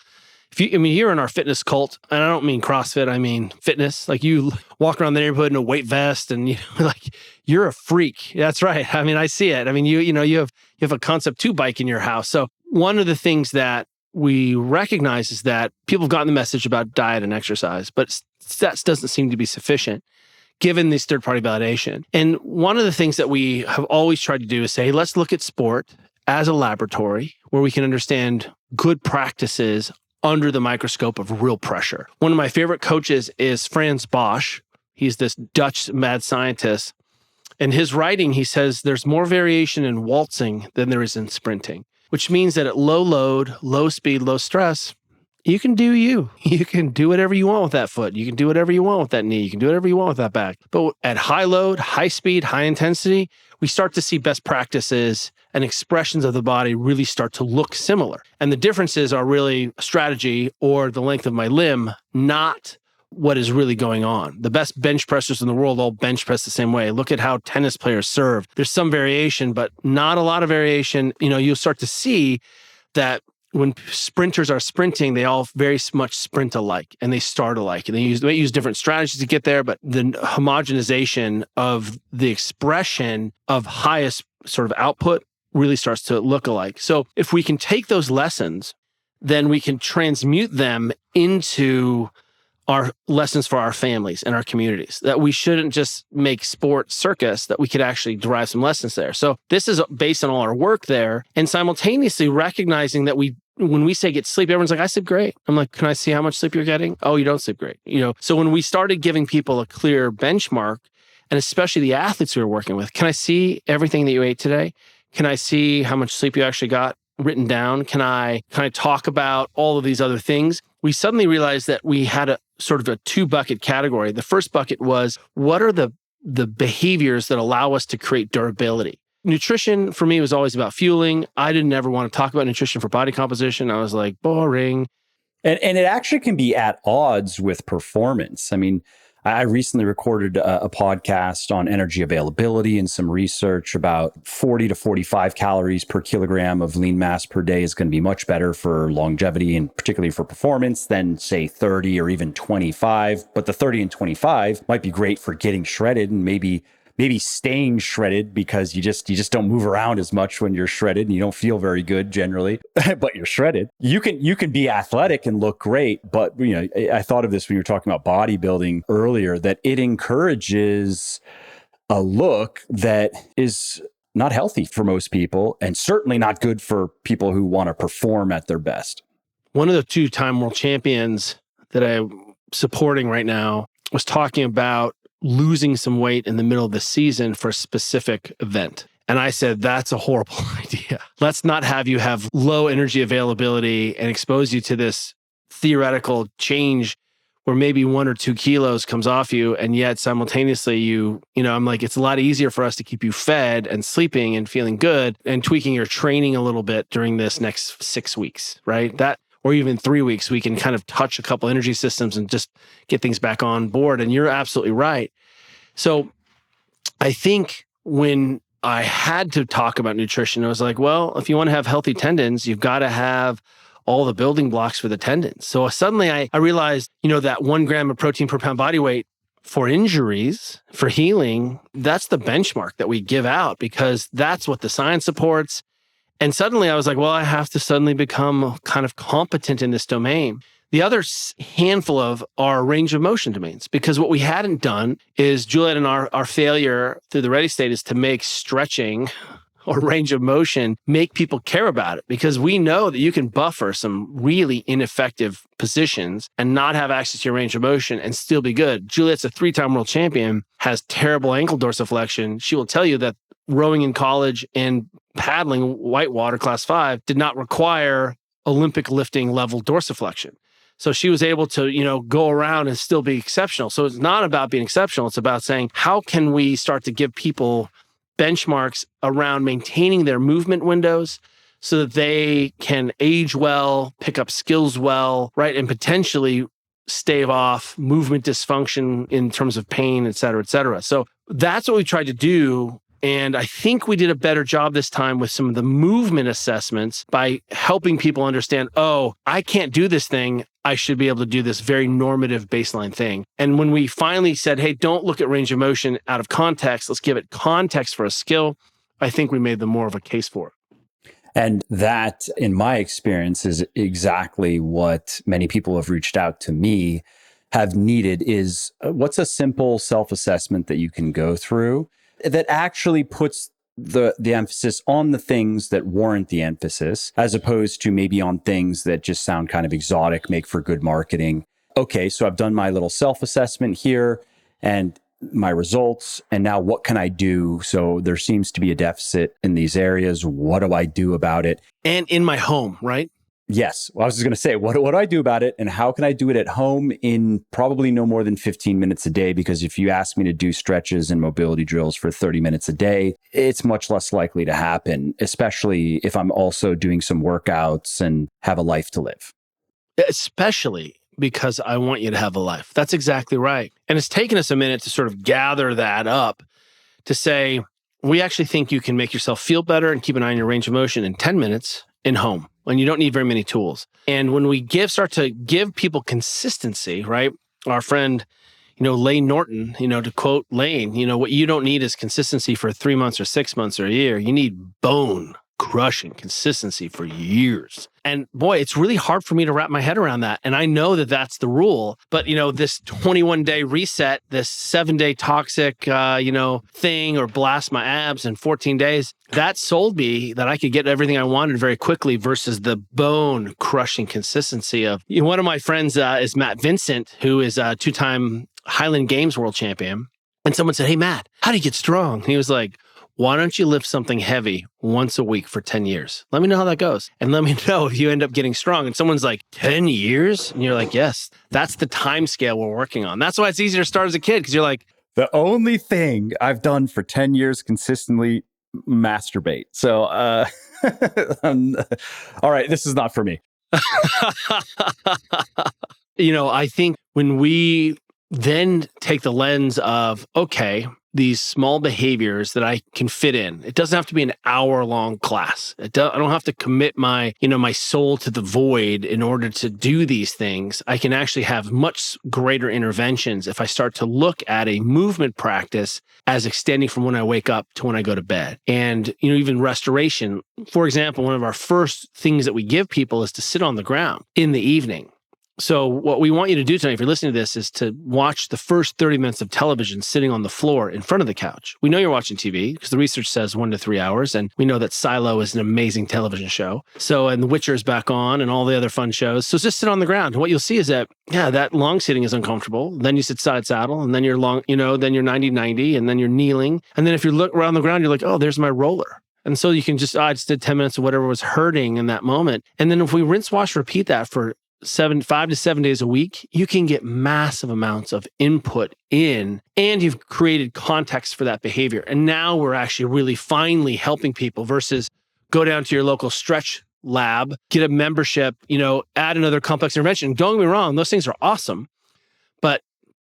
You're in our fitness cult, and I don't mean CrossFit, I mean fitness. Like you walk around the neighborhood in a weight vest and like you're a freak. That's right. I mean, I see it. I mean, you have a Concept 2 bike in your house. So one of the things that we recognize is that people have gotten the message about diet and exercise, but that doesn't seem to be sufficient given this third-party validation. And one of the things that we have always tried to do is say, hey, let's look at sport as a laboratory where we can understand good practices under the microscope of real pressure. One of my favorite coaches is Frans Bosch. He's this Dutch mad scientist. In his writing, he says there's more variation in waltzing than there is in sprinting, which means that at low load, low speed, low stress, you can do you. You can do whatever you want with that foot. You can do whatever you want with that knee. You can do whatever you want with that back. But at high load, high speed, high intensity, we start to see best practices and expressions of the body really start to look similar. And the differences are really strategy or the length of my limb, not what is really going on. The best bench pressers in the world all bench press the same way. Look at how tennis players serve. There's some variation, but not a lot of variation. You'll start to see that when sprinters are sprinting, they all very much sprint alike and they start alike. And they use different strategies to get there, but the homogenization of the expression of highest sort of output really starts to look alike. So if we can take those lessons, then we can transmute them into our lessons for our families and our communities, that we shouldn't just make sport circus, that we could actually derive some lessons there. So this is based on all our work there and simultaneously recognizing that when we say get sleep, everyone's like, I sleep great. I'm like, can I see how much sleep you're getting? Oh, you don't sleep great. So when we started giving people a clear benchmark, and especially the athletes we were working with, can I see everything that you ate today? Can I see how much sleep you actually got written down? Can I talk about all of these other things? We suddenly realized that we had a sort of a 2-bucket category. The first bucket was, what are the behaviors that allow us to create durability? Nutrition for me was always about fueling. I didn't ever want to talk about nutrition for body composition. I was like, boring. And it actually can be at odds with performance. I mean, I recently recorded a podcast on energy availability and some research about 40 to 45 calories per kilogram of lean mass per day is going to be much better for longevity and particularly for performance than, say, 30 or even 25. But the 30 and 25 might be great for getting shredded and maybe staying shredded because you just don't move around as much when you're shredded and you don't feel very good generally, but you're shredded. You can be athletic and look great, but I thought of this when you were talking about bodybuilding earlier, that it encourages a look that is not healthy for most people and certainly not good for people who want to perform at their best. One of the two-time world champions that I'm supporting right now was talking about losing some weight in the middle of the season for a specific event. And I said, that's a horrible idea. Let's not have you have low energy availability and expose you to this theoretical change where maybe 1 or 2 kilos comes off you. And yet simultaneously I'm like, it's a lot easier for us to keep you fed and sleeping and feeling good and tweaking your training a little bit during this next 6 weeks, right? Or even 3 weeks, we can kind of touch a couple energy systems and just get things back on board. And you're absolutely right. So I think when I had to talk about nutrition, I was like, well, if you want to have healthy tendons, you've got to have all the building blocks for the tendons. So suddenly I realized, that 1 gram of protein per pound body weight for injuries, for healing, that's the benchmark that we give out because that's what the science supports. And suddenly I was like, well, I have to suddenly become kind of competent in this domain. The other handful of are range of motion domains, because what we hadn't done is Juliet and our failure through the ready state is to make stretching or range of motion make people care about it, because we know that you can buffer some really ineffective positions and not have access to your range of motion and still be good. Juliet's a 3-time world champion, has terrible ankle dorsiflexion. She will tell you that rowing in college and paddling whitewater class 5 did not require Olympic lifting level dorsiflexion. So she was able to, go around and still be exceptional. So it's not about being exceptional. It's about saying, how can we start to give people benchmarks around maintaining their movement windows so that they can age well, pick up skills well, right? And potentially stave off movement dysfunction in terms of pain, et cetera, et cetera. So that's what we tried to do. And I think we did a better job this time with some of the movement assessments by helping people understand, oh, I can't do this thing. I should be able to do this very normative baseline thing. And when we finally said, hey, don't look at range of motion out of context, let's give it context for a skill, I think we made them more of a case for it. And that, in my experience, is exactly what many people have reached out to me have needed is what's a simple self-assessment that you can go through that actually puts the emphasis on the things that warrant the emphasis, as opposed to maybe on things that just sound kind of exotic, make for good marketing. Okay, so I've done my little self-assessment here and my results, and now what can I do? So there seems to be a deficit in these areas. What do I do about it? And in my home, right? Yes. Well, I was just going to say, what do I do about it? And how can I do it at home in probably no more than 15 minutes a day? Because if you ask me to do stretches and mobility drills for 30 minutes a day, it's much less likely to happen, especially if I'm also doing some workouts and have a life to live. Especially because I want you to have a life. That's exactly right. And it's taken us a minute to sort of gather that up to say, we actually think you can make yourself feel better and keep an eye on your range of motion in 10 minutes in home. And you don't need very many tools. And when we start to give people consistency, right? Our friend, Lane Norton, to quote Lane, what you don't need is consistency for 3 months or 6 months or a year. You need bone crushing consistency for years. And boy, it's really hard for me to wrap my head around that. And I know that that's the rule, but this 21-day reset, this 7-day toxic, thing, or blast my abs in 14 days, that sold me that I could get everything I wanted very quickly versus the bone crushing consistency of, one of my friends is Matt Vincent, who is a 2-time Highland Games world champion. And someone said, hey, Matt, how do you get strong? And he was like, why don't you lift something heavy once a week for 10 years? Let me know how that goes. And let me know if you end up getting strong. And someone's like, 10 years? And you're like, yes, that's the time scale we're working on. That's why it's easier to start as a kid, because you're like, the only thing I've done for 10 years consistently, masturbate. So, all right, this is not for me. I think when we then take the lens of, okay, these small behaviors that I can fit in. It doesn't have to be an hour-long class. I don't have to commit my soul to the void in order to do these things. I can actually have much greater interventions if I start to look at a movement practice as extending from when I wake up to when I go to bed. And, even restoration. For example, one of our first things that we give people is to sit on the ground in the evening. So what we want you to do tonight, if you're listening to this, is to watch the first 30 minutes of television sitting on the floor in front of the couch. We know you're watching TV because the research says 1 to 3 hours. And we know that Silo is an amazing television show. So, and The Witcher is back on and all the other fun shows. So just sit on the ground. And what you'll see is that, that long sitting is uncomfortable. Then you sit side saddle and then you're long, then you're 90-90 and then you're kneeling. And then if you look around the ground, you're like, oh, there's my roller. And so you can just, I just did 10 minutes of whatever was hurting in that moment. And then if we rinse, wash, repeat that for 5 to 7 days a week, you can get massive amounts of input in, and you've created context for that behavior. And now we're actually really finally helping people versus go down to your local stretch lab, get a membership, add another complex intervention. Don't get me wrong, those things are awesome, but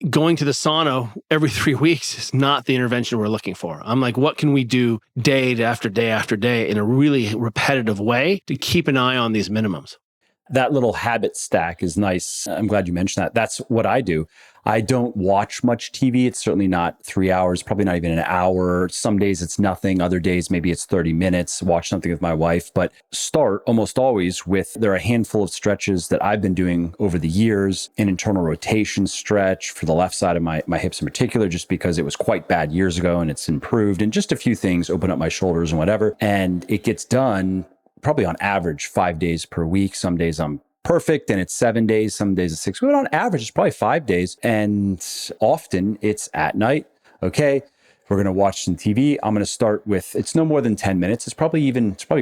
going to the sauna every 3 weeks is not the intervention we're looking for. I'm like, what can we do day after day after day in a really repetitive way to keep an eye on these minimums? That little habit stack is nice. I'm glad you mentioned that. That's what I do. I don't watch much TV. It's certainly not 3 hours, probably not even an hour. Some days it's nothing. Other days, maybe it's 30 minutes, watch something with my wife. But start almost always with, there are a handful of stretches that I've been doing over the years, an internal rotation stretch for the left side of my hips in particular, just because it was quite bad years ago and it's improved. And just a few things, open up my shoulders and whatever. And it gets done probably on average 5 days per week. Some days I'm perfect and it's 7 days, some days it's 6. But on average, it's probably 5 days. And often it's at night. Okay, we're going to watch some TV. I'm going to start with, it's no more than 10 minutes. It's probably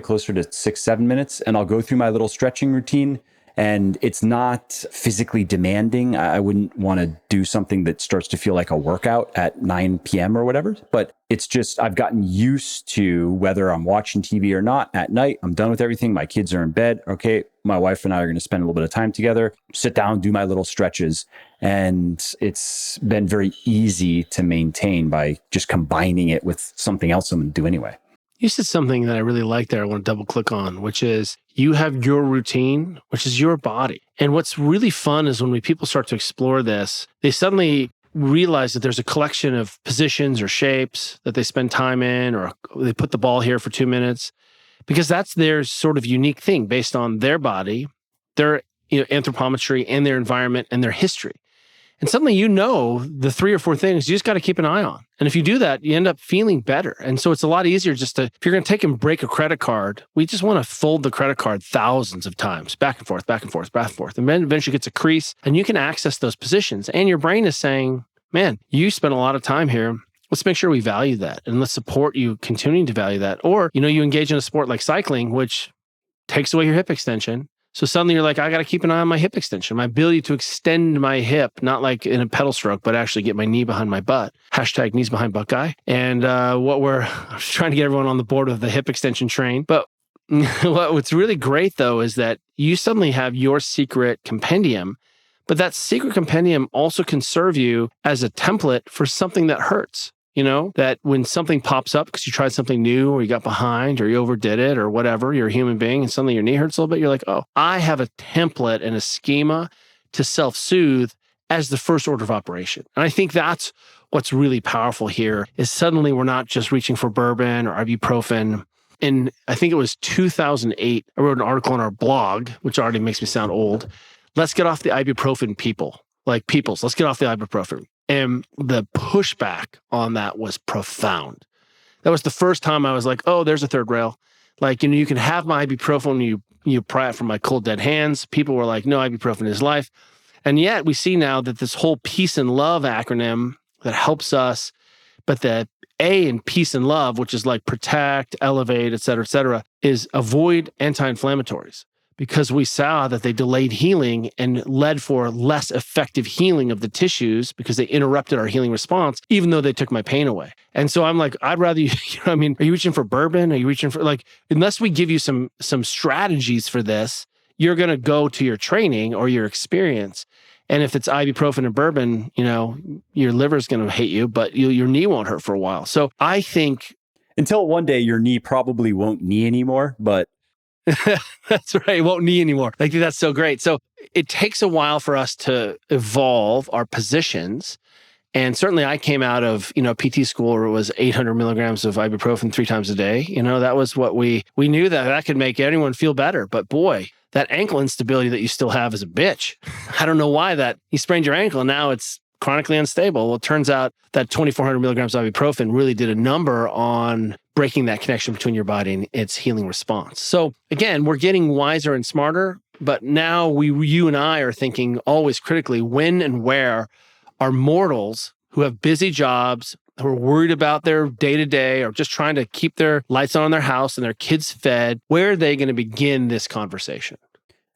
closer to 6-7 minutes. And I'll go through my little stretching routine. And it's not physically demanding. I wouldn't want to do something that starts to feel like a workout at 9 p.m. or whatever. But it's just, I've gotten used to whether I'm watching TV or not at night. I'm done with everything. My kids are in bed. Okay, my wife and I are going to spend a little bit of time together, sit down, do my little stretches. And it's been very easy to maintain by just combining it with something else I'm going to do anyway. You said something that I really like there I want to double click on, which is you have your routine, which is your body. And what's really fun is when people start to explore this, they suddenly realize that there's a collection of positions or shapes that they spend time in, or they put the ball here for 2 minutes, because that's their sort of unique thing based on their body, their anthropometry and their environment and their history. And suddenly the 3 or 4 things you just got to keep an eye on. And if you do that, you end up feeling better. And so it's a lot easier if you're going to take and break a credit card, we just want to fold the credit card thousands of times, back and forth, back and forth, back and forth. And then eventually gets a crease and you can access those positions. And your brain is saying, man, you spent a lot of time here. Let's make sure we value that. And let's support you continuing to value that. Or, you engage in a sport like cycling, which takes away your hip extension. So suddenly you're like, I got to keep an eye on my hip extension, my ability to extend my hip, not like in a pedal stroke, but actually get my knee behind my butt. # knees behind butt guy. And I'm trying to get everyone on the board with the hip extension train. But what's really great though, is that you suddenly have your secret compendium, but that secret compendium also can serve you as a template for something that hurts. That when something pops up because you tried something new or you got behind or you overdid it or whatever, you're a human being and suddenly your knee hurts a little bit, you're like, oh, I have a template and a schema to self-soothe as the first order of operation. And I think that's what's really powerful here is suddenly we're not just reaching for bourbon or ibuprofen. In, I think it was 2008, I wrote an article on our blog, which already makes me sound old. Let's get off the ibuprofen let's get off the ibuprofen. And the pushback on that was profound. That was the first time I was like, oh, there's a third rail. Like, you can have my ibuprofen, you pry it from my cold, dead hands. People were like, no, ibuprofen is life. And yet we see now that this whole peace and love acronym that helps us, but the A in peace and love, which is like protect, elevate, et cetera, is avoid anti-inflammatories. Because we saw that they delayed healing and led for less effective healing of the tissues because they interrupted our healing response, even though they took my pain away. And so I'm like, I'd rather you, are you reaching for bourbon? Are you reaching for unless we give you some strategies for this, you're going to go to your training or your experience And if it's ibuprofen and bourbon, your liver's going to hate you, but your knee won't hurt for a while. So I think until one day your knee probably won't knee anymore, but that's right. It won't knee anymore. I think that's so great. So it takes a while for us to evolve our positions. And certainly I came out of, PT school where it was 800 milligrams of ibuprofen 3 times a day. That was what we knew that could make anyone feel better. But boy, that ankle instability that you still have is a bitch. I don't know why that you sprained your ankle and now it's chronically unstable. Well, it turns out that 2,400 milligrams of ibuprofen really did a number on breaking that connection between your body and its healing response. So again, we're getting wiser and smarter, but now you and I are thinking always critically when and where are mortals who have busy jobs, who are worried about their day-to-day or just trying to keep their lights on in their house and their kids fed, where are they going to begin this conversation?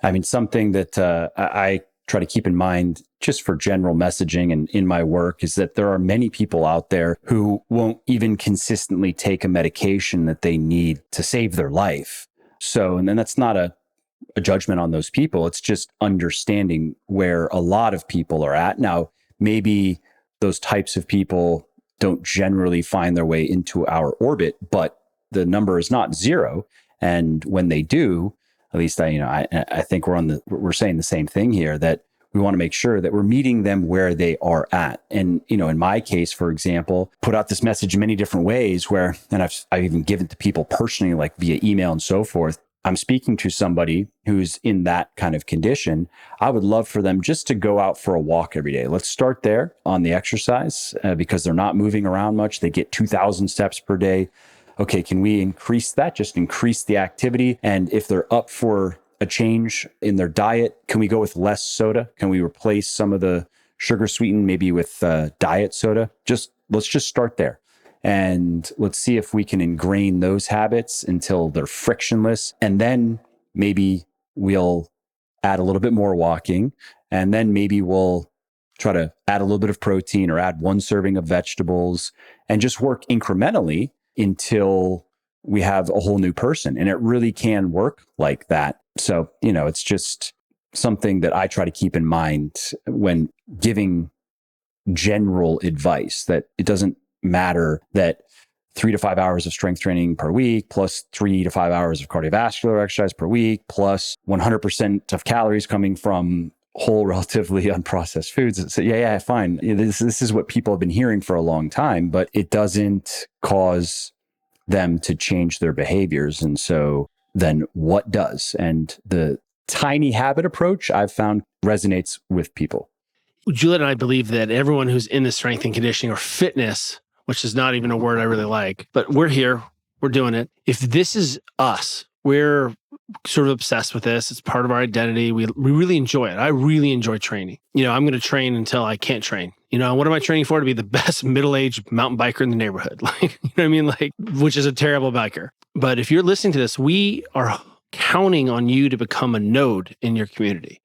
I mean, something that I try to keep in mind just for general messaging and in my work is that there are many people out there who won't even consistently take a medication that they need to save their life. So, and then that's not a judgment on those people. It's just understanding where a lot of people are at. Now, maybe those types of people don't generally find their way into our orbit, but the number is not zero. And when they do, at least I think we're saying the same thing here, that we want to make sure that we're meeting them where they are at. And, in my case, for example, put out this message in many different ways and I've even given to people personally, like via email and so forth. I'm speaking to somebody who's in that kind of condition. I would love for them just to go out for a walk every day. Let's start there on the exercise because they're not moving around much. They get 2,000 steps per day. Okay, can we increase that? Just increase the activity. And if they're up for a change in their diet, can we go with less soda? Can we replace some of the sugar sweetened maybe with diet soda? Let's just start there. And let's see if we can ingrain those habits until they're frictionless. And then maybe we'll add a little bit more walking. And then maybe we'll try to add a little bit of protein or add 1 serving of vegetables and just work incrementally until we have a whole new person. And it really can work like that. So, it's just something that I try to keep in mind when giving general advice, that it doesn't matter that 3 to 5 hours of strength training per week, plus 3 to 5 hours of cardiovascular exercise per week, plus 100% of calories coming from whole, relatively unprocessed foods. So yeah, fine. This is what people have been hearing for a long time, but it doesn't cause them to change their behaviors. And so then what does? And the tiny habit approach I've found resonates with people. Juliet and I believe that everyone who's in the strength and conditioning or fitness, which is not even a word I really like, but we're here, we're doing it. If this is us, we're sort of obsessed with this. It's part of our identity. We really enjoy it. I really enjoy training. I'm going to train until I can't train. What am I training for? To be the best middle-aged mountain biker in the neighborhood. Which is a terrible biker. But if you're listening to this, we are counting on you to become a node in your community.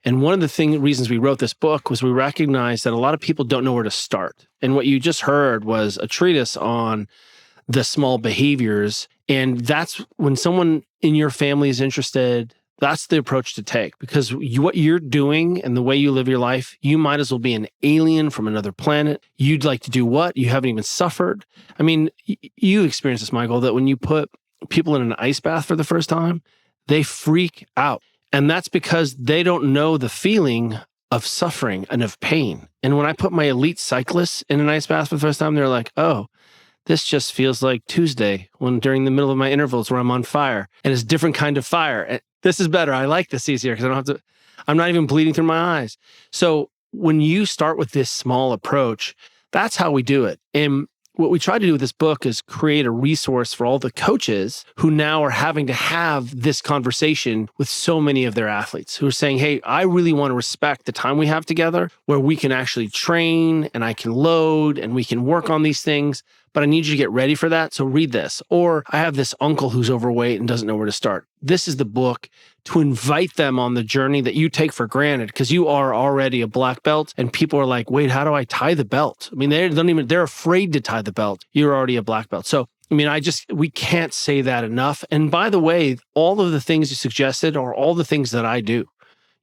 And one of the reasons we wrote this book was we recognized that a lot of people don't know where to start. And what you just heard was a treatise on the small behaviors. And that's when someone in your family is interested, that's the approach to take. Because what you're doing and the way you live your life, you might as well be an alien from another planet. You'd like to do what? You haven't even suffered. I mean, you experienced this, Michael, that when you put people in an ice bath for the first time, they freak out. And that's because they don't know the feeling of suffering and of pain. And when I put my elite cyclists in an ice bath for the first time, they're like, oh, this just feels like Tuesday when during the middle of my intervals where I'm on fire, and it's a different kind of fire. And this is better. I like this easier because I'm not even bleeding through my eyes. So when you start with this small approach, that's how we do it. And what we try to do with this book is create a resource for all the coaches who now are having to have this conversation with so many of their athletes who are saying, hey, I really want to respect the time we have together where we can actually train and I can load and we can work on these things, but I need you to get ready for that. So read this. Or I have this uncle who's overweight and doesn't know where to start. This is the book to invite them on the journey that you take for granted because you are already a black belt and people are like, wait, how do I tie the belt? I mean, they're afraid to tie the belt. You're already a black belt. So, I mean, we can't say that enough. And by the way, all of the things you suggested are all the things that I do.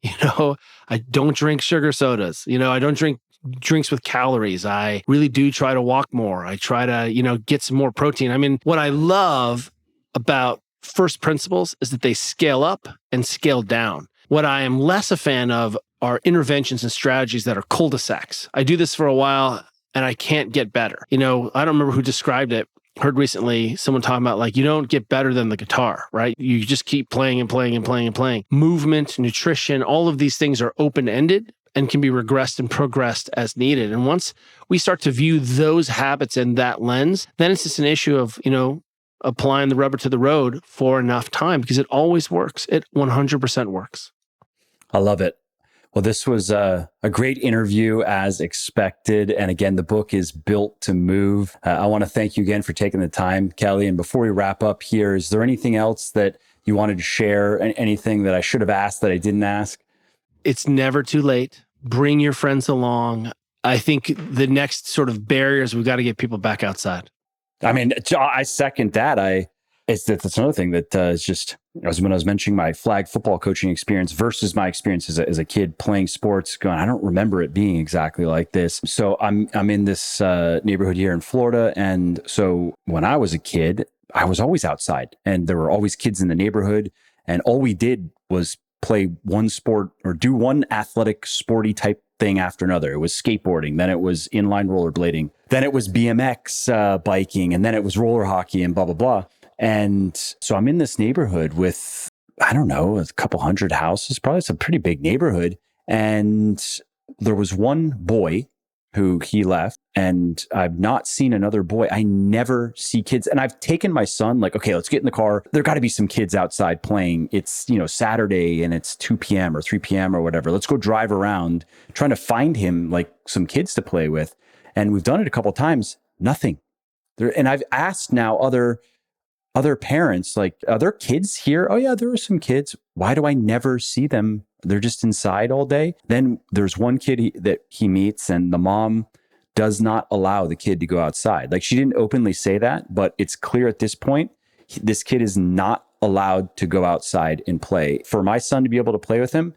I don't drink sugar sodas. I don't drink drinks with calories. I really do try to walk more. I try to, get some more protein. I mean, what I love about first principles is that they scale up and scale down. What I am less a fan of are interventions and strategies that are cul-de-sacs. I do this for a while and I can't get better. I don't remember who described it. Heard recently someone talking about like, you don't get better than the guitar, right? You just keep playing and playing and playing and playing. Movement, nutrition, all of these things are open-ended and can be regressed and progressed as needed. And once we start to view those habits in that lens, then it's just an issue of, applying the rubber to the road for enough time, because it always works. It 100% works. I love it. Well, this was a great interview as expected. And again, the book is Built to Move. I want to thank you again for taking the time, Kelly. And before we wrap up here, is there anything else that you wanted to share? Anything that I should have asked that I didn't ask? It's never too late. Bring your friends along. I think the next sort of barrier is we've got to get people back outside. I mean, I second that. That's another thing that is just, when I was mentioning my flag football coaching experience versus my experience as a kid playing sports, going, I don't remember it being exactly like this. So I'm in this neighborhood here in Florida. And so when I was a kid, I was always outside and there were always kids in the neighborhood. And all we did was play one sport or do one athletic sporty type thing after another. It was skateboarding, then it was inline rollerblading, then it was BMX biking, and then it was roller hockey and blah, blah, blah. And so I'm in this neighborhood with, I don't know, a couple hundred houses, probably it's a pretty big neighborhood. And there was one boy who he left, and I've not seen another boy. I never see kids. And I've taken my son, like, okay, let's get in the car. There got to be some kids outside playing. It's, Saturday and it's 2 p.m. or 3 p.m. or whatever. Let's go drive around trying to find him like some kids to play with. And we've done it a couple of times. Nothing. And I've asked now other parents, like, are there kids here? Oh yeah, there are some kids. Why do I never see them? They're just inside all day. Then there's one kid that he meets, and the mom does not allow the kid to go outside. Like, she didn't openly say that, but it's clear at this point, this kid is not allowed to go outside and play. For my son to be able to play with him,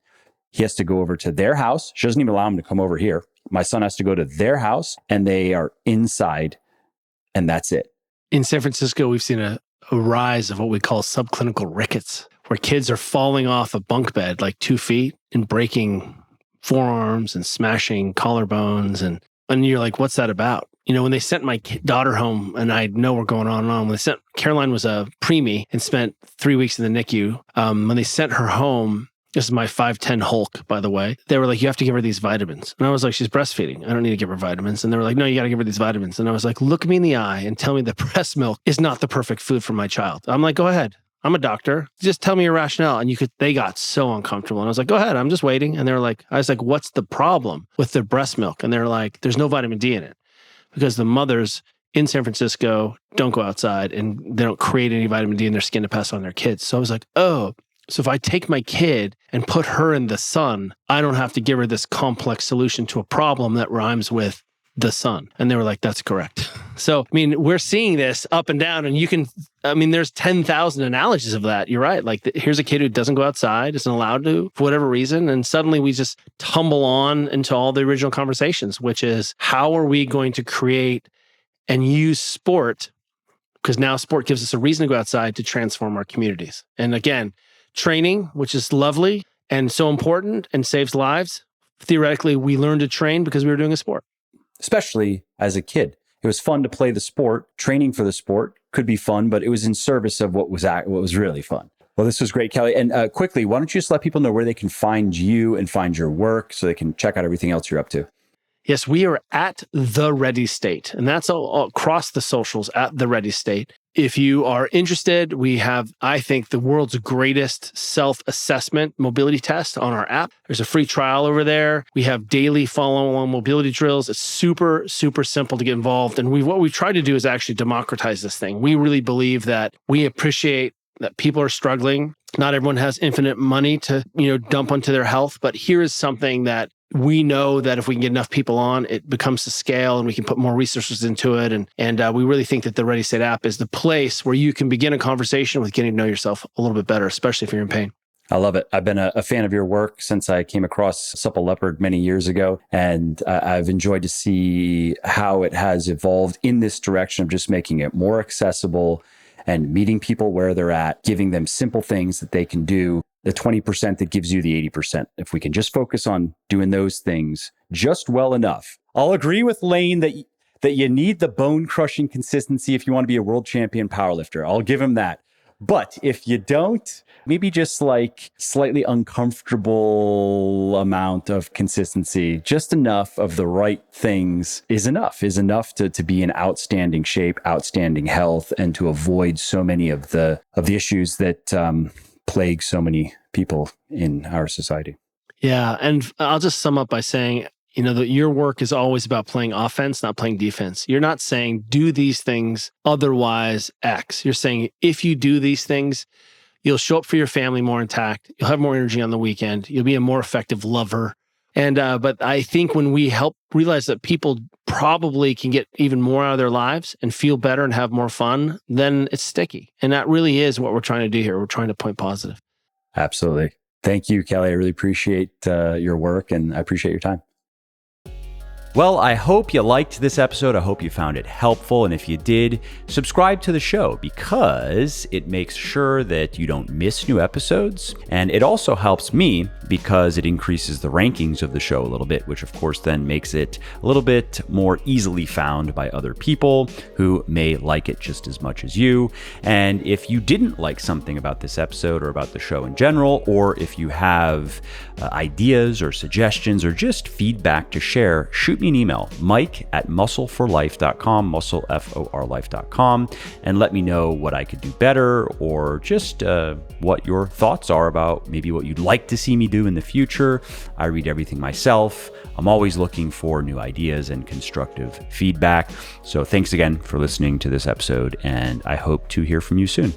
he has to go over to their house. She doesn't even allow him to come over here. My son has to go to their house, and they are inside, and that's it. In San Francisco, we've seen a rise of what we call subclinical rickets, where kids are falling off a bunk bed like 2 feet and breaking forearms and smashing collarbones. And you're like, what's that about? When they sent my daughter home, and I know we're going on and on, when they sent, Caroline was a preemie and spent 3 weeks in the NICU. When they sent her home, this is my 5'10" Hulk, by the way, they were like, you have to give her these vitamins. And I was like, she's breastfeeding. I don't need to give her vitamins. And they were like, no, you got to give her these vitamins. And I was like, look me in the eye and tell me that breast milk is not the perfect food for my child. I'm like, go ahead. I'm a doctor. Just tell me your rationale. And they got so uncomfortable. And I was like, go ahead. I'm just waiting. And I was like, what's the problem with the breast milk? And they're like, there's no vitamin D in it, because the mothers in San Francisco don't go outside and they don't create any vitamin D in their skin to pass on their kids. So I was like, oh, so if I take my kid and put her in the sun, I don't have to give her this complex solution to a problem that rhymes with the sun. And they were like, that's correct. So, we're seeing this up and down, and there's 10,000 analogies of that. You're right. Like, here's a kid who doesn't go outside, isn't allowed to, for whatever reason. And suddenly we just tumble on into all the original conversations, which is, how are we going to create and use sport? Because now sport gives us a reason to go outside to transform our communities. And again, training, which is lovely and so important and saves lives. Theoretically, we learned to train because we were doing a sport. Especially as a kid. It was fun to play the sport. Training for the sport could be fun, but it was in service of what was really fun. Well, this was great, Kelly. And quickly, why don't you just let people know where they can find you and find your work so they can check out everything else you're up to? Yes, we are at The Ready State, and that's all across the socials at The Ready State. If you are interested, we have, I think, the world's greatest self-assessment mobility test on our app. There's a free trial over there. We have daily follow-along mobility drills. It's super, super simple to get involved. And what we've tried to do is actually democratize this thing. We really believe that we appreciate that people are struggling. Not everyone has infinite money to, dump onto their health, but here is something that we know that if we can get enough people on, it becomes to scale and we can put more resources into it. And we really think that the Ready State app is the place where you can begin a conversation with getting to know yourself a little bit better, especially if you're in pain. I love it. I've been a fan of your work since I came across Supple Leopard many years ago. And I've enjoyed to see how it has evolved in this direction of just making it more accessible and meeting people where they're at, giving them simple things that they can do. The 20% that gives you the 80%. If we can just focus on doing those things just well enough. I'll agree with Lane that you need the bone-crushing consistency if you want to be a world champion powerlifter. I'll give him that. But if you don't, maybe just like slightly uncomfortable amount of consistency, just enough of the right things is enough to be in outstanding shape, outstanding health, and to avoid so many of the issues that plague so many people in our society. Yeah. And I'll just sum up by saying, that your work is always about playing offense, not playing defense. You're not saying do these things, otherwise X. You're saying if you do these things, you'll show up for your family more intact. You'll have more energy on the weekend. You'll be a more effective lover. And but I think when we help realize that people probably can get even more out of their lives and feel better and have more fun, then it's sticky. And that really is what we're trying to do here. We're trying to point positive. Absolutely. Thank you, Kelly. I really appreciate your work and I appreciate your time. Well, I hope you liked this episode. I hope you found it helpful. And if you did, subscribe to the show because it makes sure that you don't miss new episodes. And it also helps me because it increases the rankings of the show a little bit, which of course then makes it a little bit more easily found by other people who may like it just as much as you. And if you didn't like something about this episode or about the show in general, or if you have ideas or suggestions or just feedback to share, shoot me an email, mike@muscleforlife.com, muscleforlife.com, and let me know what I could do better or just what your thoughts are about maybe what you'd like to see me do in the future. I read everything myself. I'm always looking for new ideas and constructive feedback. So thanks again for listening to this episode, and I hope to hear from you soon.